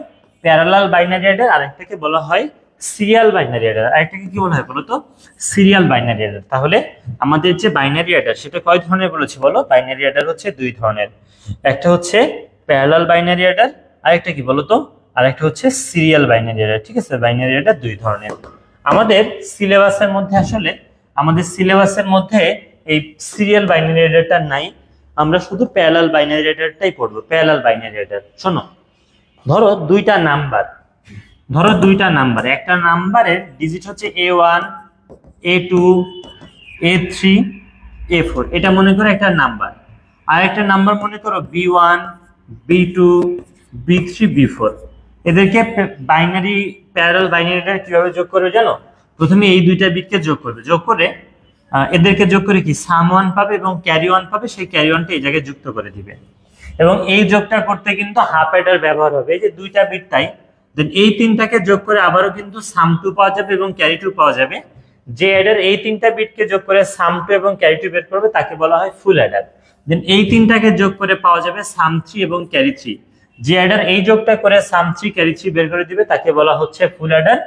প্যারালাল বাইনারি অ্যাডার, আরেকটাকে বলা হয় সিরিয়াল বাইনারি অ্যাডার। আরেকটাকে কি বলা হয় বলো তো, সিরিয়াল বাইনারি অ্যাডার। তাহলে আমাদের যে বাইনারি অ্যাডার সেটা কয় ধরনের বলেছি বলো, বাইনারি অ্যাডার হচ্ছে দুই ধরনের, একটা হচ্ছে প্যারালাল বাইনারি অ্যাডার, আরেকটা কি বলো তো, আরেকটা হচ্ছে সিরিয়াল বাইনারি অ্যাডার। ঠিক আছে, বাইনারি অ্যাডার দুই ধরনের। আমাদের সিলেবাসের মধ্যে এই সিরিয়াল বাইনারি অ্যাডারটা নাই, আমরা শুধু প্যারালাল বাইনারি অ্যাডারটাই পড়বো। প্যারালাল বাইনারি অ্যাডার শোনো, ধরো দুইটা নাম্বার, একটা নাম্বারের ডিজিট হচ্ছে A1 A2 A3 A4, এটা মনে করো একটা নাম্বার। আর একটা নাম্বার মনে করো B1 B2 B3 B4। এদেরকে বাইনারি প্যারালাল বাইনারি অ্যাডার কিভাবে যোগ করবে জানো, প্রথমে এই দুইটা বিটকে যোগ করবে, যোগ করে এদেরকে যোগ করে কি সাম ওয়ান পাবে এবং ক্যারি ওয়ান পাবে, সেই ক্যারি ওয়ানটা এই জায়গায় যুক্ত করে দিবে। এবং এই যোগটা করতে কিন্তু হাফ অ্যাডার ব্যবহার হবে, এই যে দুইটা বিট তাই, দেন এই তিনটাকে যোগ করে আবারও কিন্তু সাম টু পাওয়া যাবে এবং ক্যারি টু পাওয়া যাবে। যে অ্যাডার এই তিনটা বিটকে যোগ করে সাম টু এবং ক্যারি টু বের করবে তাকে বলা হয় ফুল অ্যাডার। দেন এই তিনটাকে যোগ করে পাওয়া যাবে সাম থ্রি এবং ক্যারি থ্রি। যে অ্যাডার এই যোগটা করে সাম থ্রি ক্যারি থ্রি বের করে দিবে তাকে বলা হচ্ছে ফুল অ্যাডার।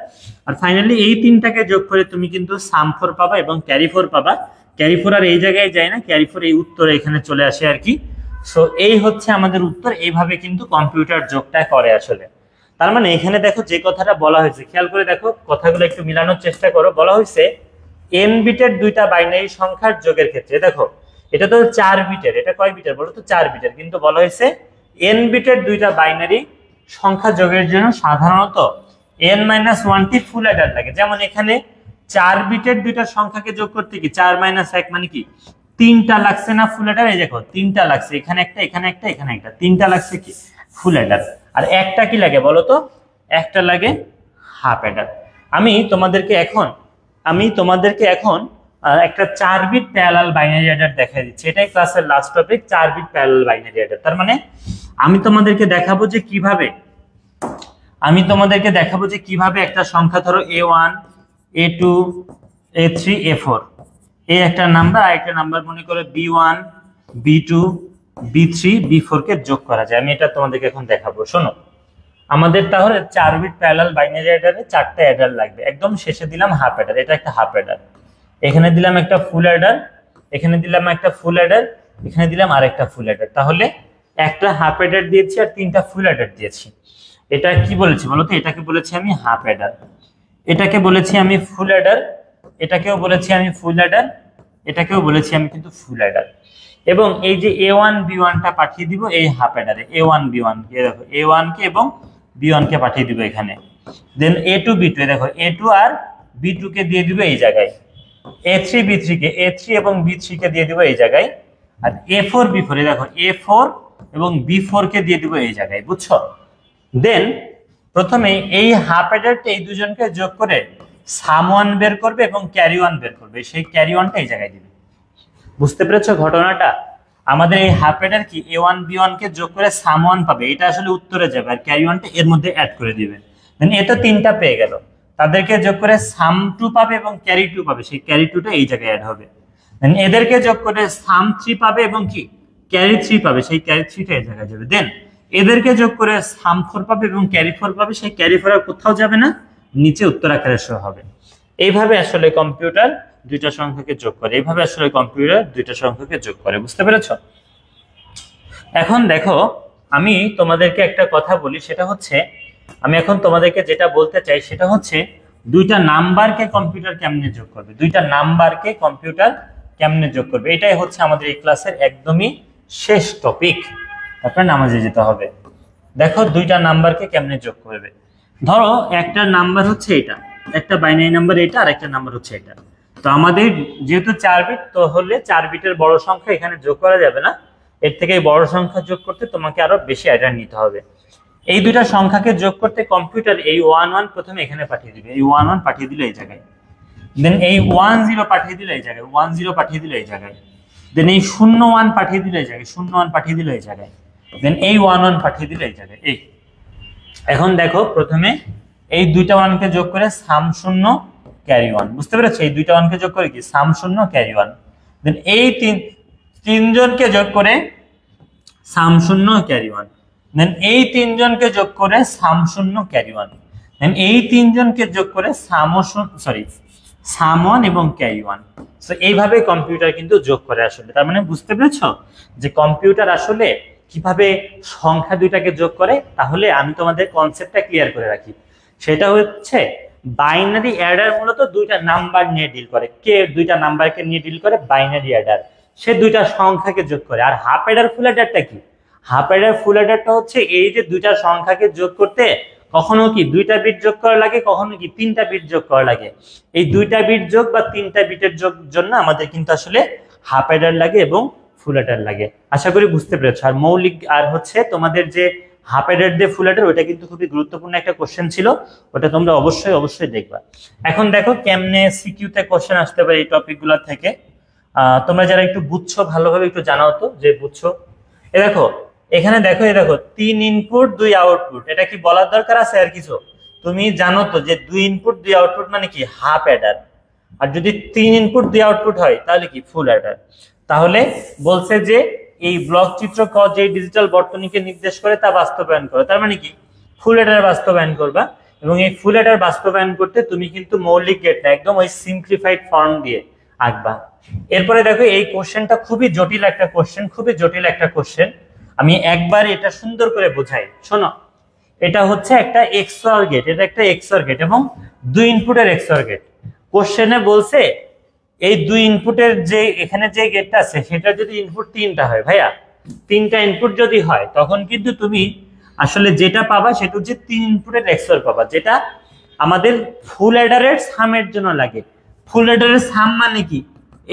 আর ফাইনালি এই তিনটাকে যোগ করে তুমি কিন্তু সাম ফোর পাবা এবং ক্যারি ফোর পাবা। ক্যারি ফোর আর এই জায়গায় যায় না, ক্যারি ফোর এই উত্তরে এখানে চলে আসে আর কি। সো এই হচ্ছে আমাদের উত্তর, এইভাবে কিন্তু কম্পিউটার যোগটা করে আসলে। তার মানে এখানে দেখো যে কথাটা বলা হয়েছে, খেয়াল করে দেখো কথাগুলো একটু মিলানোর চেষ্টা করো। বলা হয়েছে n বিটের দুইটা বাইনারি সংখ্যার যোগের ক্ষেত্রে, দেখো এটা তো 4 বিটের, এটা কয় বিটের বলো তো, 4 বিটের, কিন্তু বলা হয়েছে n বিটের দুইটা বাইনারি সংখ্যা যোগের জন্য সাধারণত n-1টি ফুল অ্যাডার লাগে। যেমন এখানে 4 বিটের দুইটা সংখ্যাকে যোগ করতে কি 4-1 মানে কি 3টা লাগছে না ফুল অ্যাডার, এই দেখো 3টা লাগছে, এখানে একটা এখানে একটা এখানে একটা, 3টা লাগছে কি ফুল অ্যাডার। আর একটা কি লাগে বলো তো, একটা লাগে হাফ অ্যাডার। আমি তোমাদেরকে এখন একটা 4 বিট প্যারালাল বাইনারি অ্যাডার দেখাই দিচ্ছি, এটাই ক্লাসের last topic, 4 bit parallel binary adder. তার মানে আমি তোমাদেরকে দেখাবো যে কিভাবে একটা সংখ্যা, ধরো A1 A2 A3 A4, এই একটা নাম্বার, আর একটা নাম্বার মনে করো B1 B2 B3 B4 কে যোগ করা যায়। আমি এটা তোমাদেরকে এখন দেখাবো। শোনো, আমাদের তাহলে 4 বিট প্যারালাল বাইনারি অ্যাডারে 4টা অ্যাডার লাগবে। একদম শেষে দিলাম হাফ অ্যাডার, এটা একটা হাফ অ্যাডার, এখানে দিলাম একটা ফুল অ্যাডার, এখানে দিলাম একটা ফুল অ্যাডার, এখানে দিলাম আরেকটা ফুল অ্যাডার। তাহলে একটা হাফ অ্যাডার দিয়েছি আর 3টা ফুল অ্যাডার দিয়েছি। এটা কি বলেছি বলতো? এটাকে বলেছি আমি হাফ অ্যাডার, এটাকে বলেছি আমি ফুল অ্যাডার, এটাকেও বলেছি আমি ফুল অ্যাডার, এটাকেও বলেছি আমি কিন্তু ফুল অ্যাডার। এবং এই যে A1 B1 টা পাঠিয়ে দিব এই হাফ অ্যাডারে, A1 B1 কে দেখো, A1 কে এবং B1 কে পাঠিয়ে দিব এখানে। দেন A2 B2 দেখো, A2 আর B2 কে দিয়ে দিব এই জায়গায়, A3 B3 কে, A3 এবং B3 কে দিয়ে দিব এই জায়গায়, আর A4 B4 দেখো, A4 এবং B4 কে দিয়ে দিব এই জায়গায়, বুঝছো? দেন প্রথমে এই হাফ অ্যাডারটা এই দুজনকে যোগ করে সাম ওয়ান বের করবে এবং ক্যারি ওয়ান বের করবে, সেই ক্যারি ওয়ানটা এই জায়গায় দিবে। বুঝতে পেরেছো ঘটনাটা? আমাদের এই হাফ অ্যাডার কি A1 B1 কে যোগ করে সাম ওয়ান পাবে, এটা আসলে উত্তরে যাবে, আর ক্যারি ওয়ানটা এর মধ্যে অ্যাড করে দিবে। দেন এ তো 3টা পেয়ে গেল, তাদেরকে যোগ করে সাম 2 পাবে এবং ক্যারি 2 পাবে, সেই ক্যারি 2টা এই জায়গায় অ্যাড হবে। দেন এদেরকে যোগ করে সাম 3 পাবে এবং কি ক্যারি 3 পাবে, সেই ক্যারি 3টা এই জায়গায় যাবে। দেন এদেরকে যোগ করে সাম 4 পাবে এবং ক্যারি 4 পাবে, সেই ক্যারি 4 আর কোথাও যাবে না, নিচে উত্তর আকারে শো হবে। এইভাবে আসলে কম্পিউটার দুইটা সংখ্যাকে যোগ করে, এইভাবে আসলে কম্পিউটার দুইটা সংখ্যাকে যোগ করে। বুঝতে পেরেছো? এখন দেখো, আমি তোমাদেরকে একটা কথা বলি, সেটা হচ্ছে আমি এখন তোমাদেরকে যেটা বলতে চাই সেটা হচ্ছে দুইটা নাম্বারকে কম্পিউটার কেমনে যোগ করবে, দুইটা নাম্বারকে কম্পিউটার কেমনে যোগ করবে, এটাই হচ্ছে আমাদের এই ক্লাসের একদমই শেষ টপিক। আপনার নামাজে যেতে হবে। দেখো দুইটা নাম্বারকে কেমনে যোগ করবে। ধরো একটা নাম্বার হচ্ছে এটা, একটা বাইনারি নাম্বার এটা, আর একটা নাম্বার হচ্ছে এটা। তো আমাদের যেহেতু 4 বিট, তো হলে 4 বিটের বড় সংখ্যা এখানে যোগ করা যাবে না, এর থেকে বড় সংখ্যা যোগ করতে তোমাকে আরো বেশি অ্যাডার নিতে হবে। এই দুইটা সংখ্যাকে যোগ করতে কম্পিউটার এই 1 1 প্রথমে এখানে পাঠিয়ে দিবে, এই 1 1 পাঠিয়ে দিল এই জায়গায়। দেন এই 1 0 পাঠিয়ে দিল এই জায়গায়, 1 0 পাঠিয়ে দিল এই জায়গায়। দেন এই 0 1 পাঠিয়ে দিল এই জায়গায়, 0 1 পাঠিয়ে দিল এই জায়গায়। দেন এই 1 1 পাঠিয়ে দিল এই জায়গায়। এই এখন দেখো, প্রথমে এই দুইটা 1 কে যোগ করে সাম 0 ক্যারি 1, বুঝতে পেরেছো? এই দুইটা 1 কে যোগ করে কি সাম 0 ক্যারি 1। দেন এই তিনজনকে যোগ করে সাম 0 ক্যারি 1। দেন এই তিনজনকে যোগ করে সাম 0 ক্যারি 1। দেন এই তিনজনকে যোগ করে সাম 1 এবং ক্যারি 1। সো এইভাবে কম্পিউটার কিন্তু যোগ করে আসলে। তার মানে বুঝতে পেরেছো যে কম্পিউটার আসলে কিভাবে সংখ্যা দুইটাকে যোগ করে? তাহলে আমি তোমাদের কনসেপ্টটা ক্লিয়ার করে রাখি। সেটা হচ্ছে বাইনারি অ্যাডার মূলত দুইটা নাম্বার নিয়ে ডিল করে। কে দুইটা নাম্বারকে নিয়ে ডিল করে? Binary Eder. সে দুইটা সংখ্যাকে যোগ করে। আর হাফ অ্যাডার ফুল অ্যাডারটা কি? হাফ অ্যাডার ফুল অ্যাডারটা হচ্ছে এই যে দুইটা সংখ্যাকে যোগ করতে কখনো কি 2টা বিট যোগ করা লাগে, কখনো কি 3টা বিট যোগ করা লাগে। এই 2টা বিট যোগ বা 3টা বিটের যোগ জন্য আমাদের কিন্তু আসলে হাফ অ্যাডার লাগে এবং ফুল অ্যাডার লাগে। আশা করি বুঝতে পেরেছো। আর মৌলিক আর হচ্ছে তোমাদের যে হাফ অ্যাডার দিয়ে ফুল অ্যাডার, ওটা কিন্তু খুবই গুরুত্বপূর্ণ একটা কোশ্চেন ছিল, ওটা তোমরা অবশ্যই দেখবা। এখন দেখো কেমনে সিকিউতে কোশ্চেন আসতে পারে এই টপিকগুলো থেকে। তোমরা যারা একটু বুঝছো ভালোভাবে একটু জানাও তো যে বুঝছো। দেখো এখানে দেখো, এই দেখো 3 ইনপুট 2 আউটপুট, এটা কি বলার দরকার আছে আর কিছু? তুমি জানো তো যে 2 ইনপুট 2 আউটপুট মানে কি হাফ অ্যাডার, আর যদি 3 ইনপুট 2 আউটপুট হয় তাহলে কি ফুল অ্যাডার। তাহলে বলছে যে এই ব্লক চিত্র ক যে ডিজিটাল বর্তনীকে নির্দেশ করে তা বাস্তবায়ন করো, তার মানে কি ফুল অ্যাডার বাস্তবায়ন করবা। এবং এই ফুল অ্যাডার বাস্তবায়ন করতে তুমি কিন্তু মৌলিক গেট না, একদম ওই সিম্পলিফাইড ফর্ম দিয়ে আঁকবা। এরপরে দেখো এই কোশ্চেনটা খুবই জটিল একটা কোশ্চেন, আমি একবার এটা সুন্দর করে বোঝাই। শোনো, এটা হচ্ছে একটা এক্সঅর গেট, এটা একটা এক্সঅর গেট এবং 2 ইনপুটের এক্সঅর গেট। কোশ্চেনে বলছে এই 2 ইনপুটের যে এখানে যে গেটটা আছে সেটা যদি ইনপুট 3টা হয়, ভাইয়া 3টা ইনপুট যদি হয়, তখন কিন্তু তুমি আসলে যেটা পাবা সেটা হচ্ছে 3 ইনপুটের এক্সঅর পাবা, যেটা আমাদের ফুল অ্যাডারের সামের জন্য লাগে। ফুল অ্যাডারের সাম মানে কি?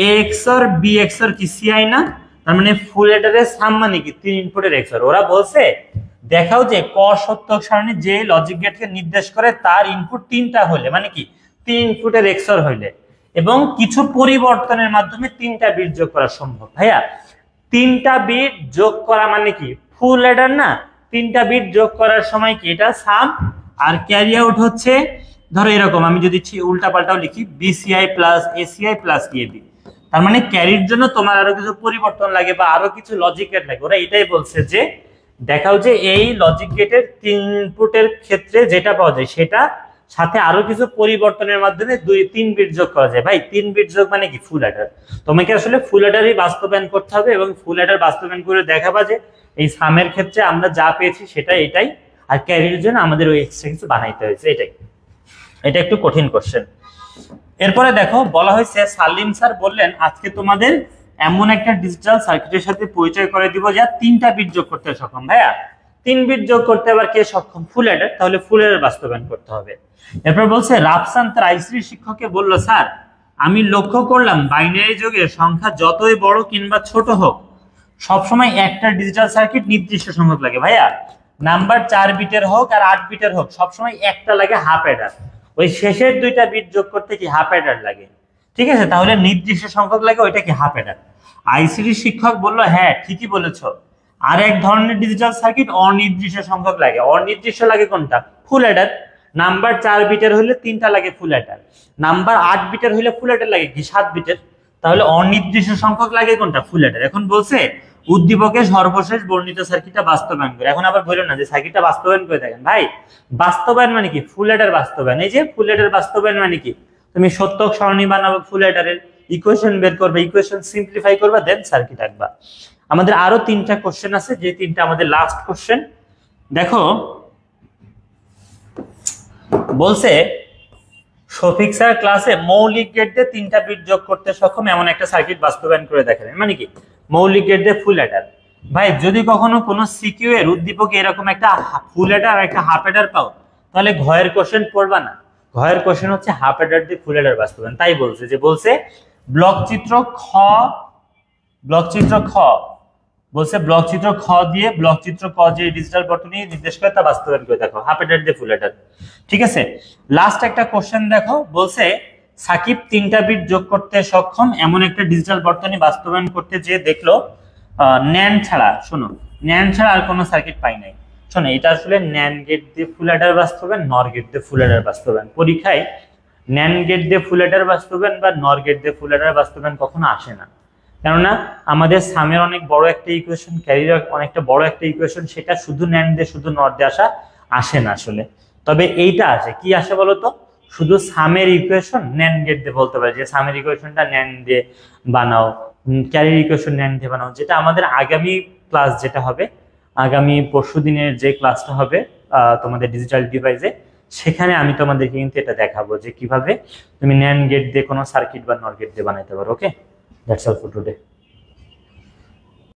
এ এক্সঅর বি এক্সঅর কি সিআই না? তার মানে ফুল অ্যাডারের সাম মানে কি 3 ইনপুটের এক্সঅর। ওরা বলছে দেখাও যে ক সত্যক সারণী যে লজিক গেটকে নির্দেশ করে তার ইনপুট 3টা হলে, মানে কি 3 ইনপুটের এক্সঅর হইলে এবং কিছু পরিবর্তনের মাধ্যমে 3টা বিট যোগ করা সম্ভব। ভাইয়া 3টা বিট যোগ করা মানে কি ফুল অ্যাডার না? 3টা বিট যোগ করার সময় কি এটা সাম, আর ক্যারি আউট হচ্ছে ধরো এরকম, আমি যদি উল্টা পাল্টাও লিখি BCI plus ACI plus AB, তার মানে ক্যারির জন্য তোমার আরো কিছু পরিবর্তন লাগে বা আরো কিছু লজিক গেট লাগে। ওরা এটাই বলছে যে দেখাও যে এই লজিক গেটের 3 ইনপুটের ক্ষেত্রে যেটা পাওয়া যায় সেটা সাথে আরো কিছু পরিবর্তনের মাধ্যমে 2-3 বিট যোগ করা যায়। ভাই 3 বিট যোগ মানে কি? ফুল অ্যাডার। তোমাকে আসলে ফুল অ্যাডারই বাস্তবায়ন করতে হবে এবং ফুল অ্যাডার বাস্তবায়ন করে দেখাবা যে এই সামের ক্ষেত্রে আমরা যা পেয়েছি সেটা এটাই, আর ক্যারির জন্য আমাদের ওই এক্সট্রা কিছু বানাইতে হয়েছে এটাই। এটা একটু কঠিন কোশ্চেন। এরপরে দেখো বলা হয়েছে সালিম স্যার বললেন আজকে তোমাদের এমন একটা ডিজিটাল সার্কিটের সাথে পরিচয় করে দিব যা 3টা বিট যোগ করতে সক্ষম। ভাইয়া 3 বিট যোগ করতে আবার কে সক্ষম? ফুল অ্যাডার। তাহলে ফুল অ্যাডার বাস্তবায়ন করতে হবে। এরপর বলছে রাফসান তার আইসিটি শিক্ষককে বলল, স্যার আমি লক্ষ্য করলাম বাইনারি যোগে সংখ্যা যতই বড় কিংবা ছোট হোক সবসময় একটা ডিজিটাল সার্কিট নির্দিষ্ট সংখ্যক লাগে। ভাইয়া নাম্বার 4 বিটের হোক আর 8 বিটের হোক সবসময় একটা লাগে হাফ অ্যাডার। ওই শেষের 2টা বিট যোগ করতে কি হাফ অ্যাডার লাগে, ঠিক আছে? তাহলে নির্দিষ্ট সংখ্যক লাগে, ওইটা কি হাফ অ্যাডার। আইসিটি শিক্ষক বলল, হ্যাঁ ঠিকই বলেছো। আর এক ধরনের ডিজিটাল সার্কিট অনির্দিষ্ট সংখ্যক লাগে। অনির্দিষ্ট লাগে কোনটা? ফুল অ্যাডার। নাম্বার 4 বিটের হলে 3টা লাগে ফুল অ্যাডার, নাম্বার 8 বিটের হলে ফুল অ্যাডার লাগে কি 7 বিটের। তাহলে অনির্দিষ্ট সংখ্যক লাগে কোনটা? ফুল অ্যাডার। এখন বলছে উদ্দীপকের সর্বশেষ বর্ণিত সার্কিটটা বাস্তবায়ন করে। এখন আবার বললো না যে সার্কিটটা বাস্তবায়ন করে দেখেন। ভাই বাস্তবায়ন মানে কি? ফুল অ্যাডার বাস্তবায়ন। এই যে ফুল অ্যাডার বাস্তবায়ন মানে কি? তুমি সত্যক সারণী বানাবো, ফুল অ্যাডারের ইকুয়েশন বের করবে, ইকুয়েশন সিম্পলিফাই করবা, দেন সার্কিট আঁকবা। আমাদের আরো 3টা কোশ্চেন আছে, যে 3টা আমাদের লাস্ট কোশ্চেন। দেখো বলছে শফিক স্যার ক্লাসে মৌলিক গেট দিয়ে 3টা বিট যোগ করতে সক্ষম এমন একটা সার্কিট বাস্তবায়ন করে দেখালেন। মানে কি? মৌলিক গেট দিয়ে ফুল অ্যাডার। ভাই যদি কখনো কোনো সিকিউ এর উদ্দীপকে এরকম একটা ফুল অ্যাডার আর একটা হাফ অ্যাডার পাও তাহলে ঘয়ের কোশ্চেন পড়বা না। ঘয়ের কোশ্চেন হচ্ছে হাফ অ্যাডার দিয়ে ফুল অ্যাডার বাস্তবায়ন। তাই বলছে যে বলছে ব্লক চিত্র খ বলছে ব্লক চিত্র খ দিয়ে ব্লক চিত্র ক যে ডিজিটাল বর্তনী নির্দেশ করে তা বাস্তবায়ন করে দেখো, হাফ অ্যাডার দিয়ে ফুল অ্যাডার। ঠিক আছে, লাস্ট একটা কোশ্চেন দেখো। বলছে সাকিব 3টা বিট যোগ করতে সক্ষম এমন একটা ডিজিটাল বর্তনী বাস্তবায়ন করতে যে দেখলো ন্যান্ড ছাড়া, শোনো ন্যান্ড ছাড়া আর কোনো সার্কিট পাই নাই। শোনো এটা আসলে ন্যান্ড গেট দিয়ে ফুল অ্যাডার বাস্তবায়ন, নর গেট দিয়ে ফুল অ্যাডার বাস্তবায়ন। পরীক্ষায় ন্যান্ড গেট দিয়ে ফুল অ্যাডার বাস্তবায়ন বা নর গেট দিয়ে ফুল অ্যাডার বাস্তবায়ন কখনো আসে না। কেননা আমাদের সামের অনেক বড় একটা ইকুয়েশন, ক্যারির অনেকটা বড় একটা ইকুয়েশন, সেটা শুধু ন্যান্ড দিয়ে শুধু নর দিয়ে আসে না আসলে। তবে এইটা আসে, কি আসে বলতো? শুধু সামের ইকুয়েশন ন্যান্ড গেট দিয়ে বলতে পারে যে সামের ইকুয়েশনটা ন্যান্ড দিয়ে বানাও, ক্যারির ইকুয়েশন ন্যান্ড দিয়ে বানাও। যেটা আমাদের আগামী ক্লাস যেটা হবে, আগামী পরশু দিনের যে ক্লাসটা হবে তোমাদের ডিজিটাল ডিভাইসে, সেখানে আমি তোমাদেরকে কিন্তু এটা দেখাবো যে কিভাবে তুমি ন্যান্ড গেট দিয়ে কোনো সার্কিট বা নর গেট দিয়ে বানাইতে পারো। ওকে, দ্যাটস অল ফর টুডে।